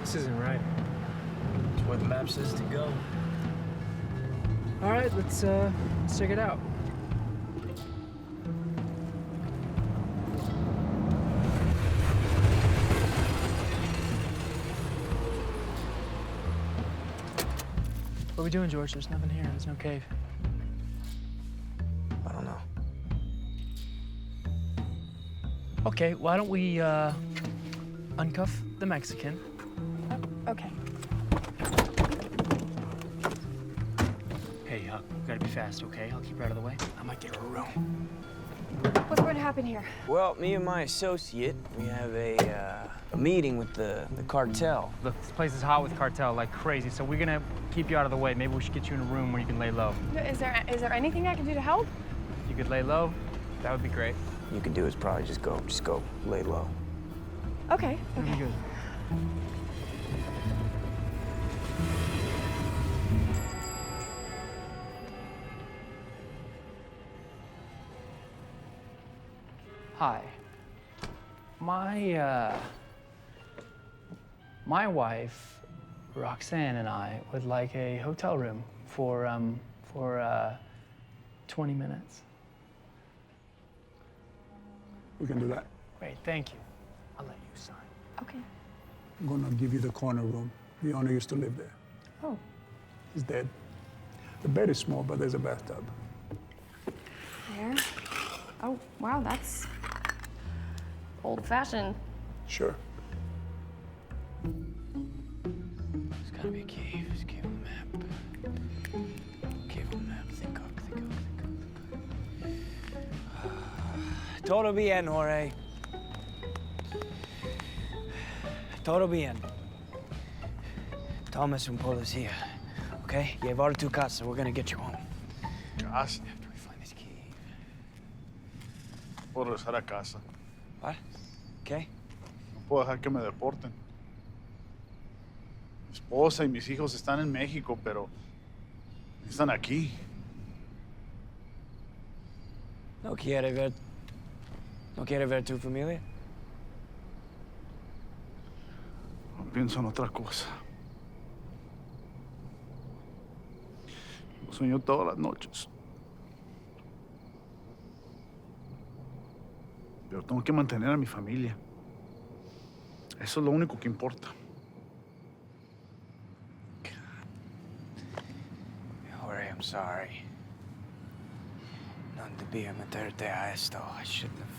This isn't right. It's where the map says to go. All right, let's check it out. What are we doing, George? There's nothing here. There's no cave. I don't know. Okay, why don't we uncuff the Mexican? Okay. Hey, Huck, we gotta be fast, okay? I'll keep her out of the way. I might get her a room. What's going to happen here? Well, me and my associate, we have a meeting with the cartel. Look, this place is hot with cartel like crazy, so we're gonna keep you out of the way. Maybe we should get you in a room where you can lay low. Is there anything I can do to help? You could lay low, that would be great. You can do is probably just go lay low. Okay. That'd be good. Hi. My wife, Roxanne, and I would like a hotel room for 20 minutes. We can do that. Great, thank you. I'll let you sign. Okay. I'm gonna give you the corner room. The owner used to live there. Oh. He's dead. The bed is small, but there's a bathtub. There. Oh, wow, that's old-fashioned. Sure. There's gotta be a cave. There's a cave on the map. Cave on the map. Think up. Todo bien, Jorge. Todo bien. Thomas un policía. Okay? Llevar tu casa. We're gonna get you home. Casa. After we find this cave. Puedo regresar a casa. What? Okay? No puedo dejar que me deporten. Mi esposa y mis hijos están en México, pero están aquí. ¿No quiere ver tu familia? No pienso en otra cosa. Lo sueño todas las noches. Pero tengo que mantener a mi familia. Eso es lo único que importa. Jorge, I'm sorry. No debía meterte a esto. I shouldn't have.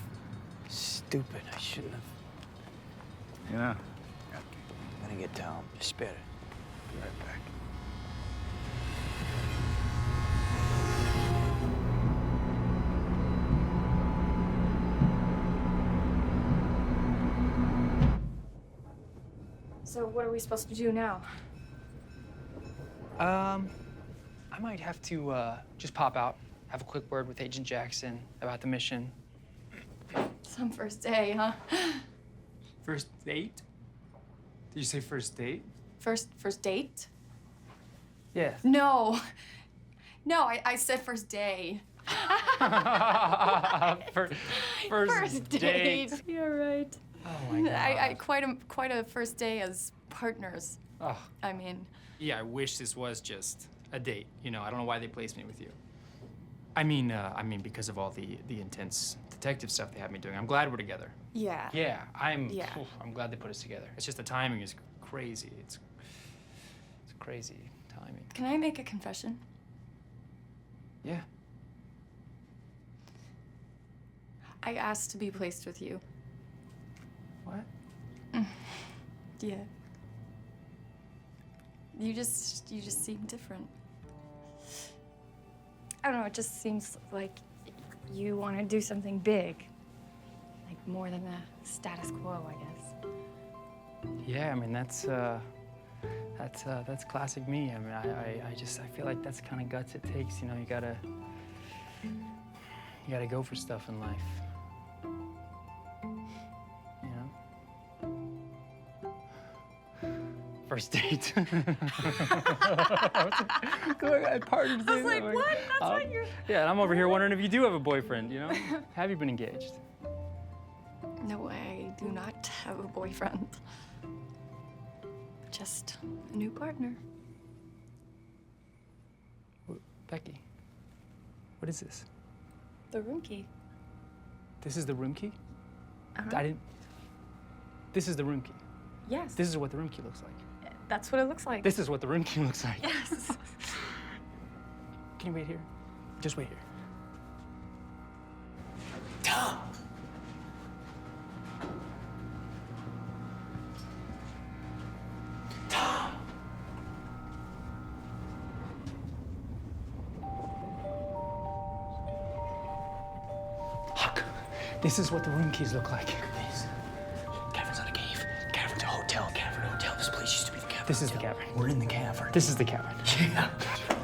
Stupid. I shouldn't have. Yeah. I'm gonna get Tom. Espera. Be right back. So what are we supposed to do now? I might have to just pop out, have a quick word with Agent Jackson about the mission. Some first day, huh? First date? Did you say first date? First date? Yeah. No. No, I said first day. First date. You're right. Oh my God. Quite a first day as partners. Oh. I mean. Yeah, I wish this was just a date. You know, I don't know why they placed me with you. I mean, because of all the intense detective stuff they had me doing. I'm glad we're together. Yeah. Yeah, I'm Yeah. I'm glad they put us together. It's just the timing is crazy. It's crazy timing. Can I make a confession? Yeah. I asked to be placed with you. What? Yeah. You just seem different. I don't know, it just seems like you want to do something big. Like more than the status quo, I guess. Yeah, I mean that's classic me. I mean I feel like that's the kind of guts it takes, you know, you gotta go for stuff in life. You know? First date. I was like, what? That's what you're... Yeah, and I'm over here wondering if you do have a boyfriend, you know? Have you been engaged? No, I do not have a boyfriend. Just a new partner. Becky, what is this? The room key. This is the room key? Uh-huh. This is the room key. Yes. This is what the room key looks like. That's what it looks like. This is what the room key looks like. Yes. Can you wait here? Just wait here. Tom! Tom! Huck, this is what the room keys look like. Cavern's not a cave. Cavern's a hotel. Cavern hotel. This place used to be the cavern. This is the cavern. We're in the cavern. This is the cavern. Yeah.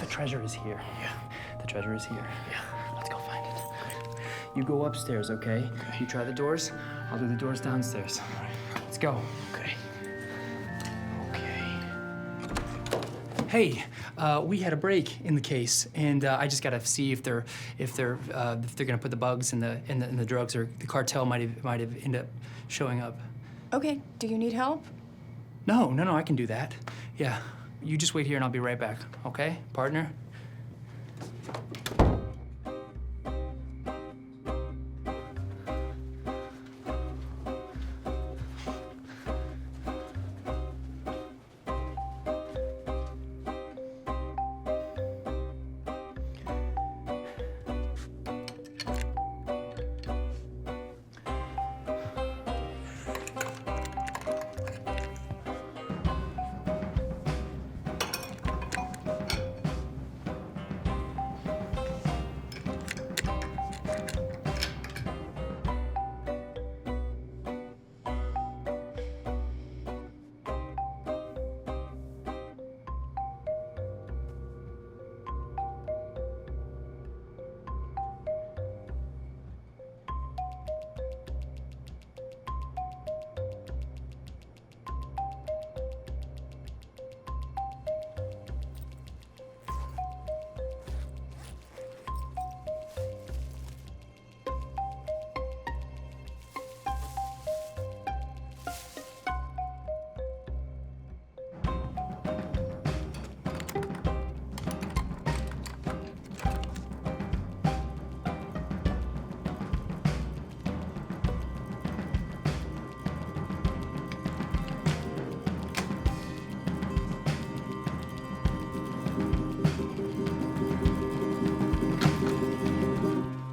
The treasure is here. Yeah. The treasure is here. Yeah. Let's go find it. You go upstairs, okay? You try the doors. I'll do the doors downstairs. All right. Let's go. Okay. Hey, we had a break in the case, and I just gotta see if they're gonna put the bugs in the drugs, or the cartel might have ended up showing up. Okay, do you need help? No, I can do that. Yeah, you just wait here and I'll be right back, okay, partner?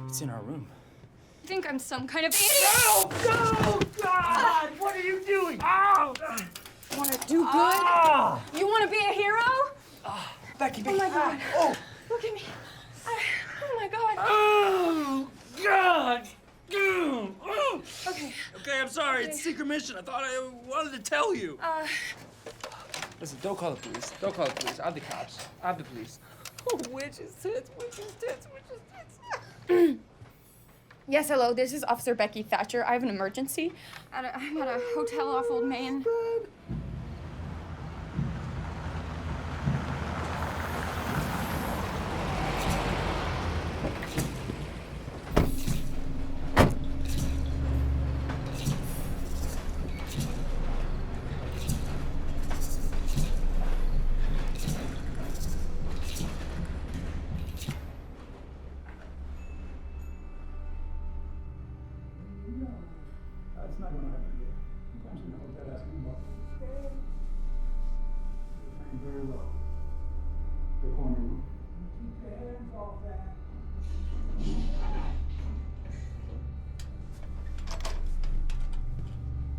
It's in our room. You think I'm some kind of idiot? No, God! What are you doing? Ow! Want to do good? You want to be a hero? Becky, Oh my God! Oh! Look at me! Oh my God! Oh, God! Okay. Okay, I'm sorry. It's a secret mission. I thought I wanted to tell you. Listen, don't call the police. Don't call the police. I have the cops. I have the police. Oh, witches tits, witches tits, witches tits. Yes, hello, this is Officer Becky Thatcher. I have an emergency. I'm at a hotel off Old Main.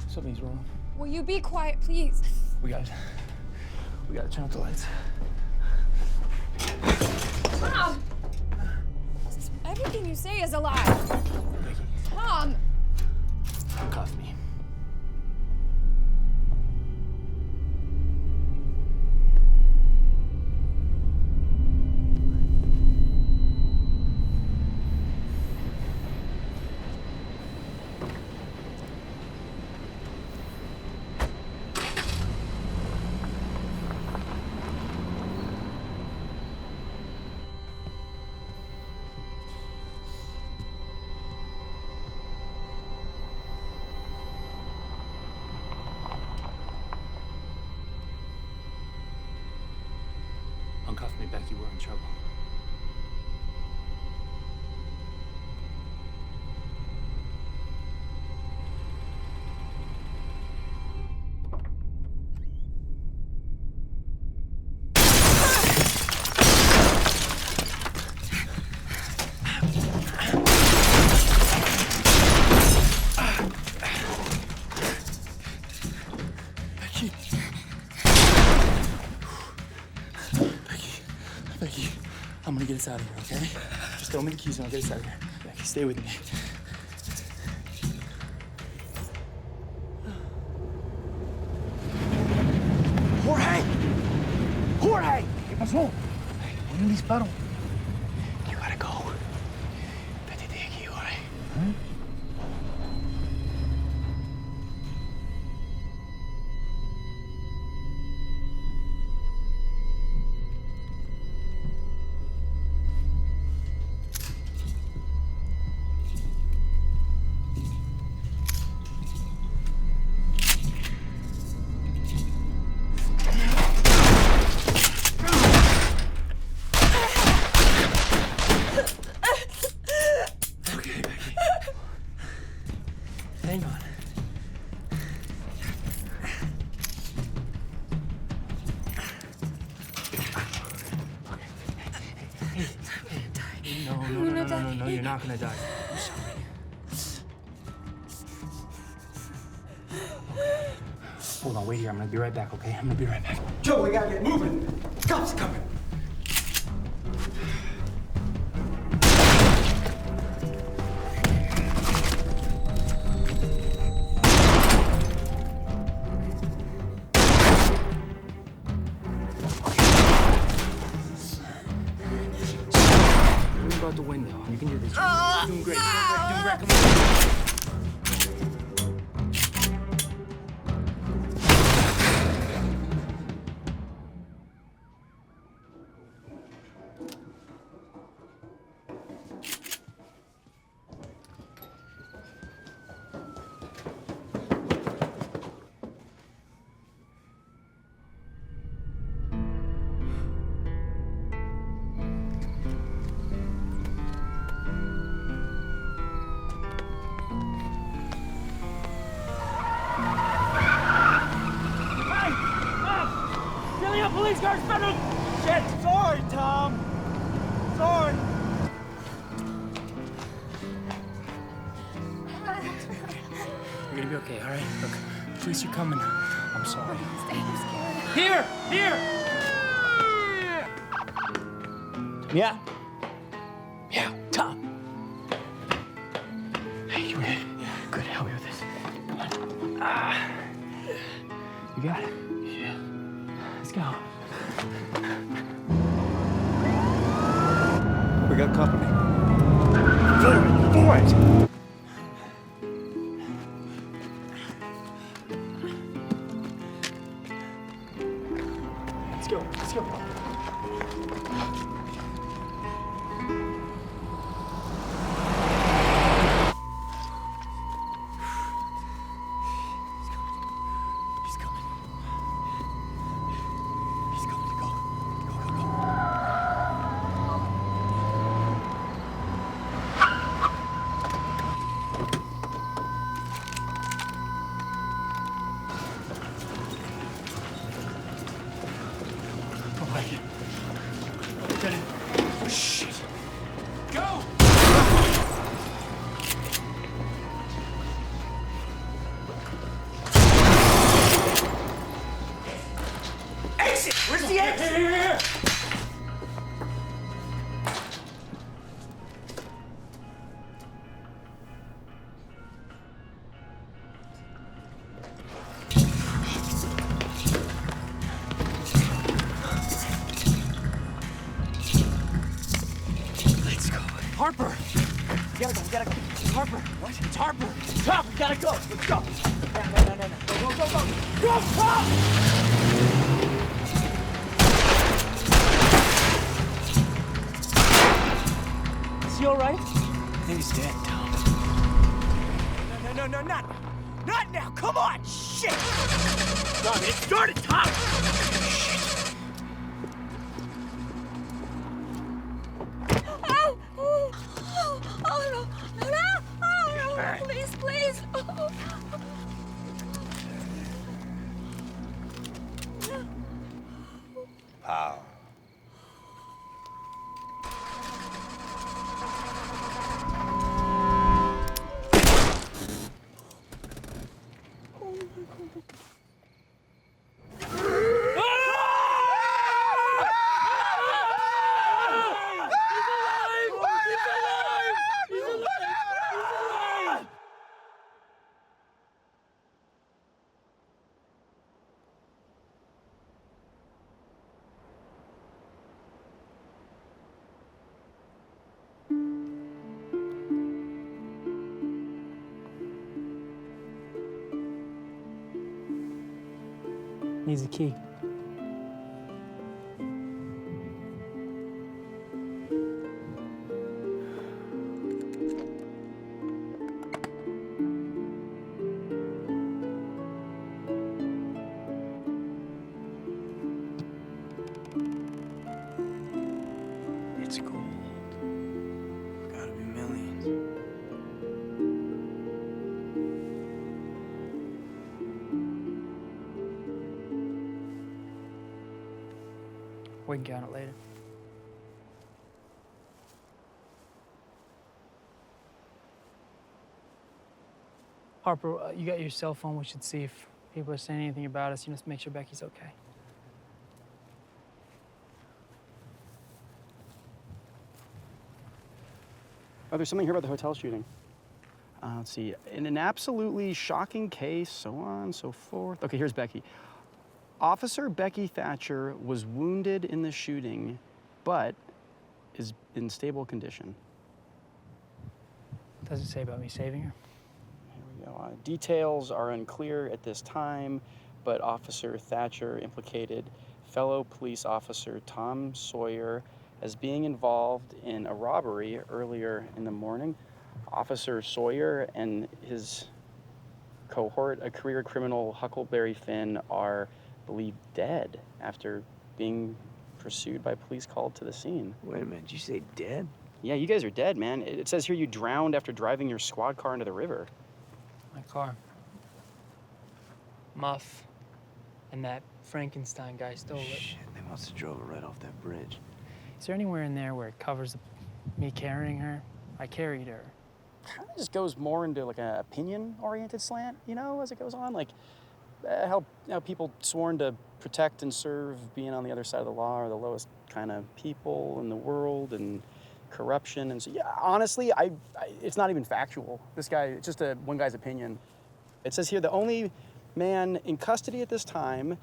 Something's wrong. Will you be quiet, please? We gotta turn off the lights. Tom! Everything you say is a lie. Tom! Handcuff me. Uncuff me, Becky. We're in trouble. Becky, I'm gonna get us out of here, okay? Just throw me the keys and I'll get us out of here. Becky, stay with me. Jorge! Jorge! ¿Qué pasó? Un disparo. You gotta go. Vete de aquí, Jorge. Huh? Hang on. No, you're not gonna die. I'm sorry. Hold on, wait here. I'm gonna be right back, okay? I'm gonna be right back. Joe, we gotta get moving. Cops coming. Move out the window. You can do this. You're doing great. You're doing great. Come on. Police cars, federal! Shit! Sorry, Tom. Sorry. You're gonna be okay, all right? Look, police are coming. I'm sorry. I'm scared. Here! Here! Yeah? Yeah, Tom. Hey, you okay? Yeah. Good, help me with this. Come on. You got it? Yeah. Boy! Let's go, let's go. Shit. Go! Exit! Where's the exit? Here. Harper! We gotta go. Harper! What? It's Harper! Stop! We gotta go! Let's go! No. Go! Go! Stop! Is he alright? I think he's dead, Tom. No, not now! Come on! Shit! Stop it! It started, Tom! Shit! No, please. Power. Needs a key. It's gold. Gotta be millions. We can count it later. Harper, you got your cell phone. We should see if people are saying anything about us. You just make sure Becky's okay. Oh, there's something here about the hotel shooting. Let's see. In an absolutely shocking case, so on and so forth. Okay, here's Becky. Officer Becky Thatcher was wounded in the shooting, but is in stable condition. What does it say about me saving her? Here we go. Details are unclear at this time, but Officer Thatcher implicated fellow police officer Tom Sawyer as being involved in a robbery earlier in the morning. Officer Sawyer and his cohort, a career criminal Huckleberry Finn, are believed dead after being pursued by police called to the scene. Wait a minute, did you say dead? Yeah, you guys are dead, man. It says here you drowned after driving your squad car into the river. My car. Muff. And that Frankenstein guy stole it. Shit, they must have drove it right off that bridge. Is there anywhere in there where it covers me carrying her? I carried her. Kind of just goes more into like an opinion-oriented slant, you know, as it goes on. Like how people sworn to protect and serve being on the other side of the law are the lowest kind of people in the world, and corruption. And so, yeah, honestly, it's not even factual. This guy, it's just one guy's opinion. It says here the only man in custody at this time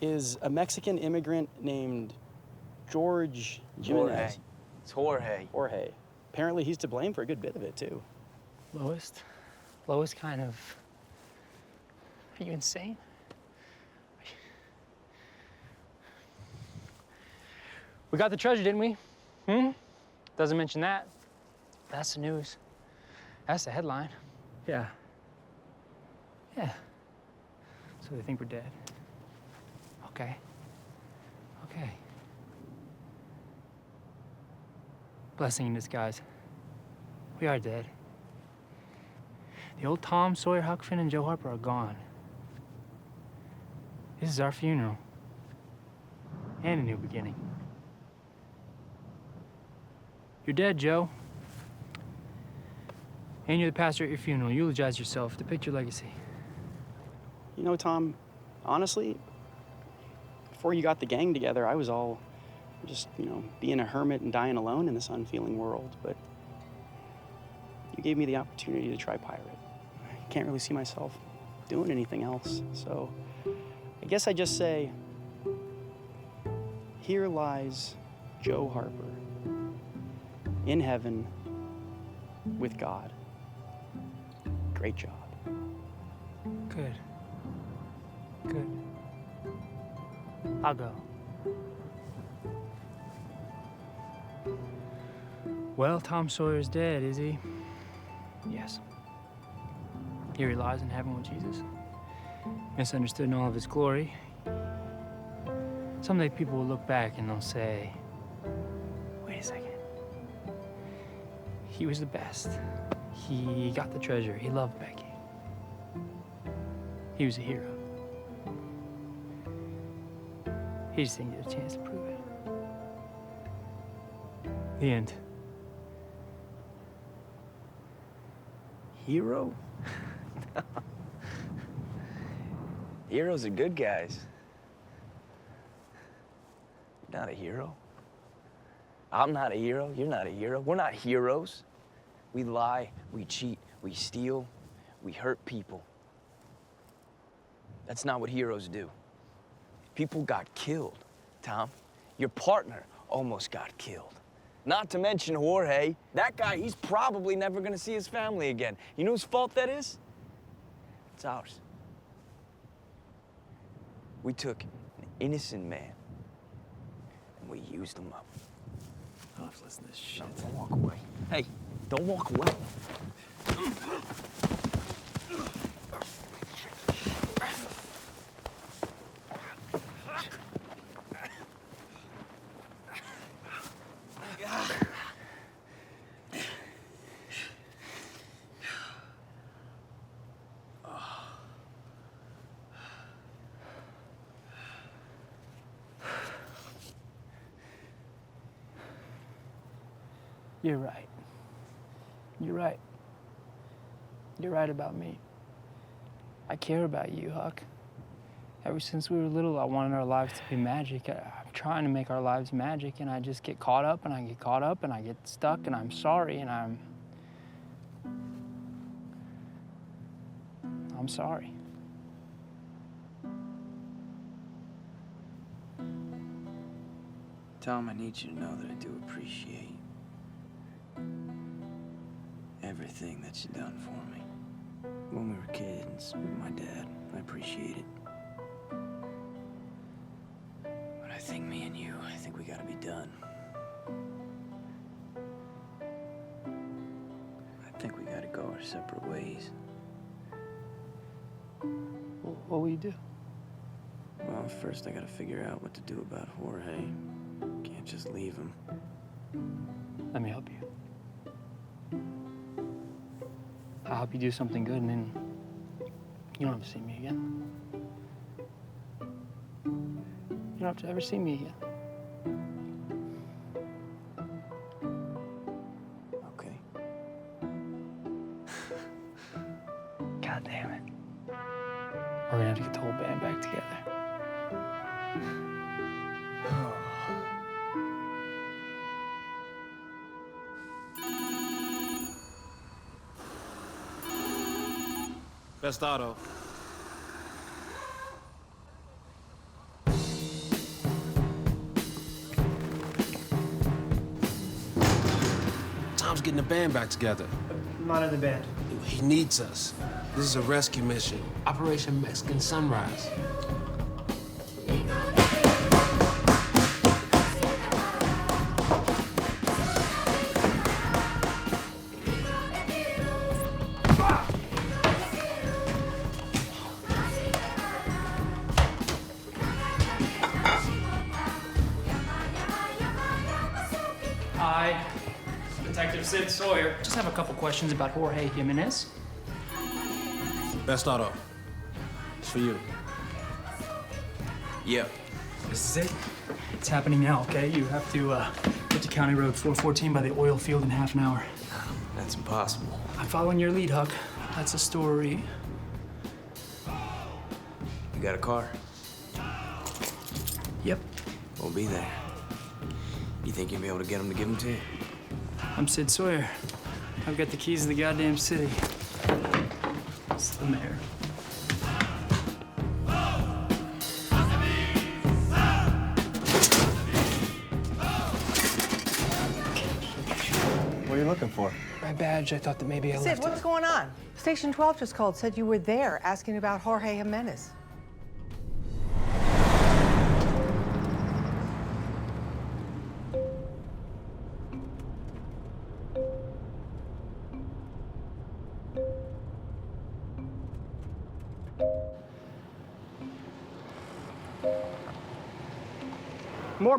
is a Mexican immigrant named George Jimenez. It's Jorge. Jorge. apparently he's to blame for a good bit of it, too. Lowest? Lowest kind of... Are you insane? We got the treasure, didn't we? Doesn't mention that. That's the news. That's the headline. Yeah. Yeah. So they think we're dead. Okay. Okay. Blessing in disguise. We are dead. The old Tom, Sawyer, Huck Finn, and Joe Harper are gone. This is our funeral. And a new beginning. You're dead, Joe. And you're the pastor at your funeral. Eulogize yourself, depict your legacy. You know, Tom, honestly, before you got the gang together, I was all just, being a hermit and dying alone in this unfeeling world. But you gave me the opportunity to try pirate. I can't really see myself doing anything else. So I guess I just say, here lies Joe Harper in heaven with God. Great job. Good. Good. I'll go. Well, Tom Sawyer's dead, is he? Yes. Here he lies in heaven with Jesus. Misunderstood in all of his glory. Someday people will look back and they'll say, wait a second. He was the best. He got the treasure. He loved Becky. He was a hero. He just didn't get a chance to prove it. The end. Hero? Heroes are good guys. You're not a hero. I'm not a hero. You're not a hero. We're not heroes. We lie, we cheat, we steal, we hurt people. That's not what heroes do. People got killed, Tom. Your partner almost got killed. Not to mention Jorge. That guy, he's probably never gonna see his family again. You know whose fault that is? It's ours. We took an innocent man and we used him up. Oh, let's listen to this shit. No, don't walk away. Hey, don't walk away. You're right. You're right. You're right about me. I care about you, Huck. Ever since we were little, I wanted our lives to be magic. I'm trying to make our lives magic, and I just get caught up, and I get caught up, and I get stuck, and I'm sorry, and I'm sorry. Tom, I need you to know that I do appreciate everything that you've done for me. When we were kids with my dad, I appreciate it. But I think me and you, I think we gotta be done. I think we gotta go our separate ways. What will you do? Well, first I gotta figure out what to do about Jorge. Can't just leave him. Let me help you. I'll help you do something good, and then you don't have to see me again. You don't have to ever see me again. Okay. God damn it. We're gonna have to get the whole band back together. Best auto. Tom's getting the band back together. I'm not in the band. He needs us. This is a rescue mission. Operation Mexican Sunrise. Hi, Detective Sid Sawyer. Just have a couple questions about Jorge Jimenez. Best auto. It's for you. Yep. This is it. It's happening now, okay? You have to get to County Road 414 by the oil field in half an hour. That's impossible. I'm following your lead, Huck. That's a story. You got a car? Yep. We'll be there. You think you'll be able to get him to give them to you? I'm Sid Sawyer. I've got the keys to the goddamn city. It's the mayor. What are you looking for? My badge, I thought that maybe I Sid, left what's it. going on? Station 12 just called, said you were there, asking about Jorge Jimenez.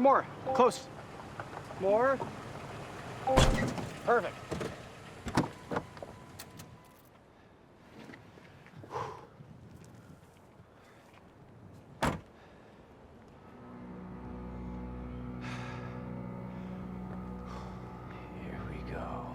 More. Close. More. Perfect. Here we go.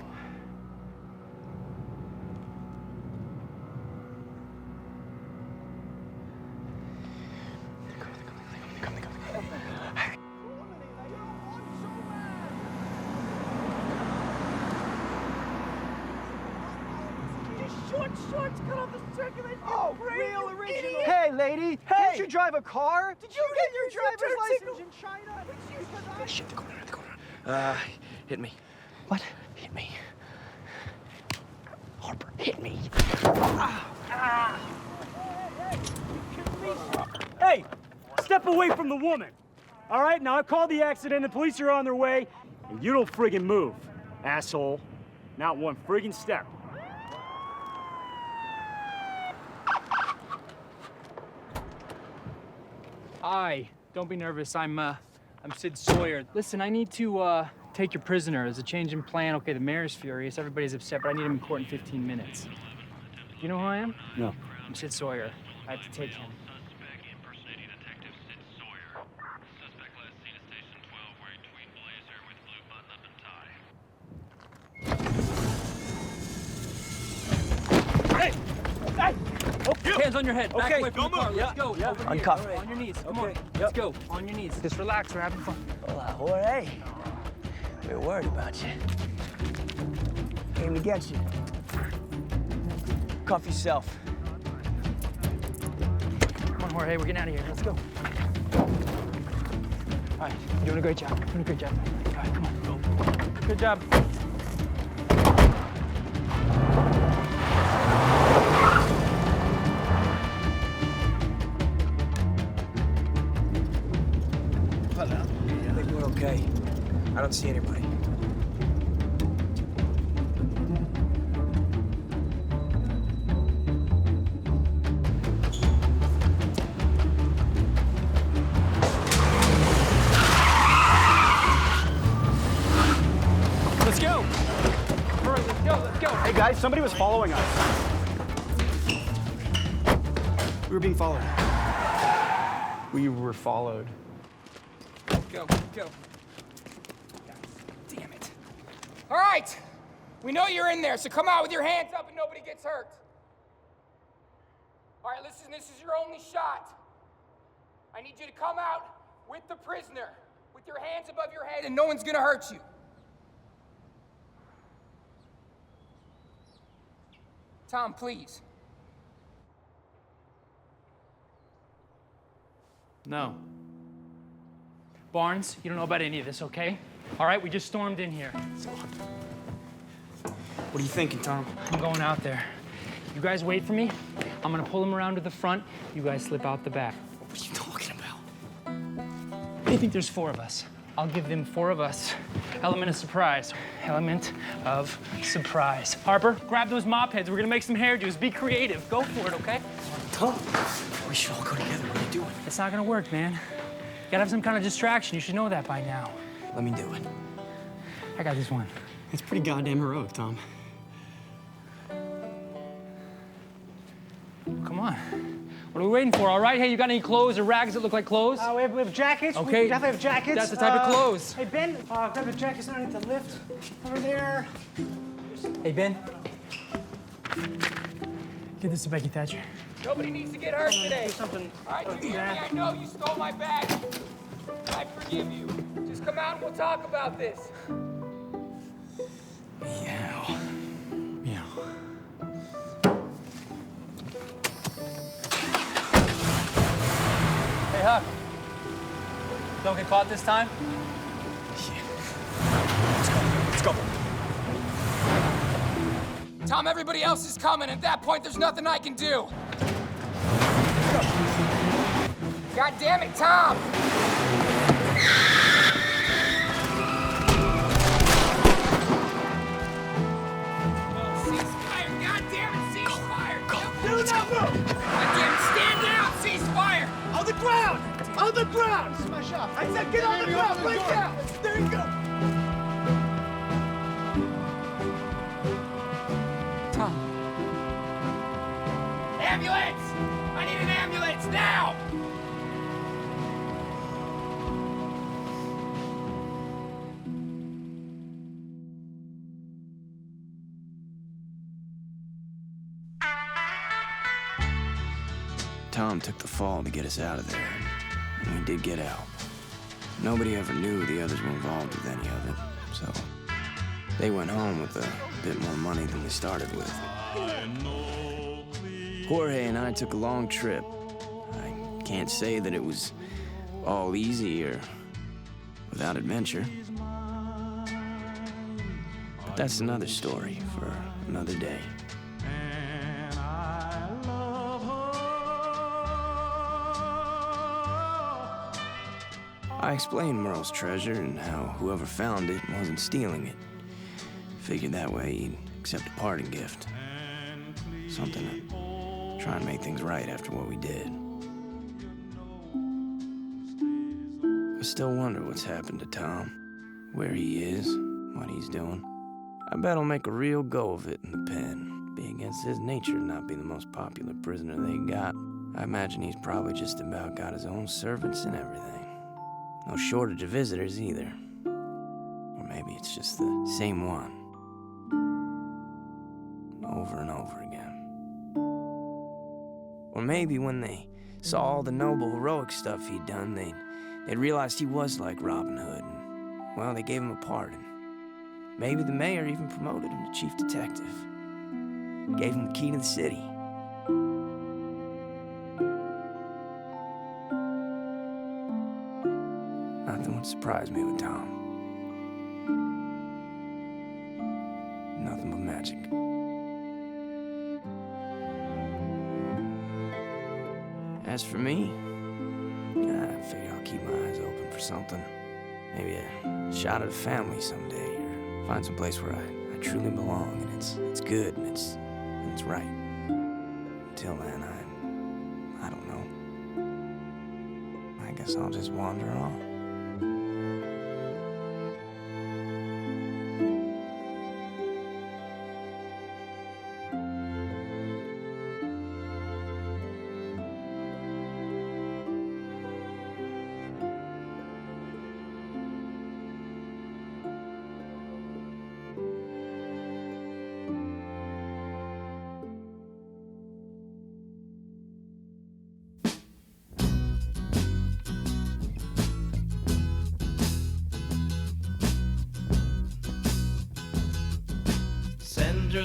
Shorts cut off the circulation. Oh, real original. Hey, lady. Hey. Can't you drive a car? Did you get your driver's license in China? Shit, they're going around. Hit me. What? Hit me. Harper, hit me. Hey, step away from the woman. All right, now I called the accident. The police are on their way, and you don't friggin' move, asshole. Not one friggin' step. Hi. Don't be nervous. I'm Sid Sawyer. Listen, I need to take your prisoner. There's a change in plan. Okay, the mayor's furious. Everybody's upset, but I need him in court in 15 minutes. You know who I am? No. I'm Sid Sawyer. I have to take him. Hands on your head. Back away from the car. Let's go. Over Uncuff. here. On your knees. Come on. Let's go. On your knees. Just relax. We're having fun. Hola, Jorge. We're worried about you. Came to get you. Cuff yourself. Come on, Jorge. We're getting out of here. Let's go. All right. You're doing a great job. Doing a great job. All right, come on. Go. Good job. I think we're okay. I don't see anybody. Let's go. Hurry, let's go. Let's go. Hey, guys, somebody was following us. We were being followed. We were followed. Go. Go. Damn it. All right. We know you're in there, so come out with your hands up and nobody gets hurt. All right, listen, this is your only shot. I need you to come out with the prisoner, with your hands above your head, and no one's gonna hurt you. Tom, please. No. Barnes, you don't know about any of this, okay? All right, we just stormed in here. What are you thinking, Tom? I'm going out there. You guys wait for me. I'm gonna pull him around to the front. You guys slip out the back. What are you talking about? They think there's 4 of us. I'll give them 4 of us. Element of surprise. Element of surprise. Harper, grab those mop heads. We're gonna make some hairdos. Be creative. Go for it, okay? Tom, we should all go together. What are you doing? It's not gonna work, man. You gotta have some kind of distraction. You should know that by now. Let me do it. I got this one. It's pretty goddamn heroic, Tom. Come on. What are we waiting for, all right? Hey, you got any clothes or rags that look like clothes? We have jackets. Okay. We definitely have jackets. That's the type of clothes. Hey, Ben, grab the jackets underneath the lift. Over there. Hey, Ben. Give this to Becky Thatcher. Nobody needs to get hurt today. Something. All right, you hear me? I know you stole my bag. I forgive you. Just come out and we'll talk about this. Meow. Meow. Hey, Huck. Don't get caught this time? Let's go. Tom, everybody else is coming. At that point, there's nothing I can do. God damn it, Tom! Ceasefire! God damn it, ceasefire! Go! Do not move! God damn it, stand down! Ceasefire! On the ground! On the ground! This is my shop. I said get on the ground right now! There you go! Tom. Ambulance! I need an ambulance now! Tom took the fall to get us out of there, and we did get out. Nobody ever knew the others were involved with any of it, so they went home with a bit more money than we started with. Jorge and I took a long trip. I can't say that it was all easy or without adventure. But that's another story for another day. I explained Merle's treasure and how whoever found it wasn't stealing it. Figured that way he'd accept a parting gift. Something to try and make things right after what we did. I still wonder what's happened to Tom, where he is, what he's doing. I bet he'll make a real go of it in the pen. Be against his nature to not be the most popular prisoner they got. I imagine he's probably just about got his own servants and everything. No shortage of visitors either. Or maybe it's just the same one. Over and over again. Or maybe when they saw all the noble, heroic stuff he'd done, they'd realized he was like Robin Hood. And, well, they gave him a pardon. Maybe the mayor even promoted him to chief detective. Gave him the key to the city. Nothing would surprise me with Tom. Nothing but magic. As for me, I figure I'll keep my eyes open for something. Maybe a shot at a family someday, or find some place where I truly belong, and it's good and it's right. Until then, I don't know. I guess I'll just wander on.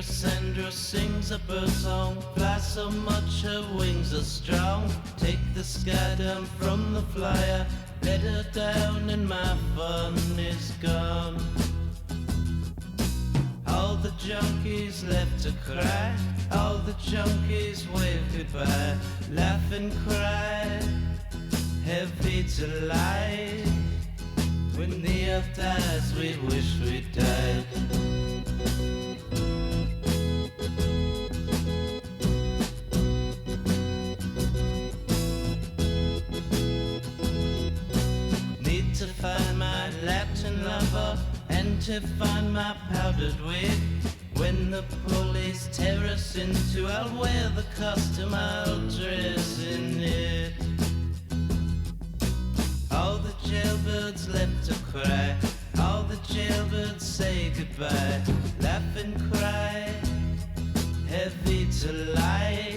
Sandra sings a bird song, flies so much her wings are strong. Take the sky down from the flyer, let her down and my fun is gone. All the junkies left to cry. All the junkies wave goodbye. Laugh and cry, heavy to lie. When the earth dies, we wish we died. Need to find my Latin lover and to find my powdered wig. When the police tear us into, I'll wear the costume, I'll dress in it. All the jailbirds left to cry. All the jailbirds say goodbye. Laugh and cry, heavy to lie.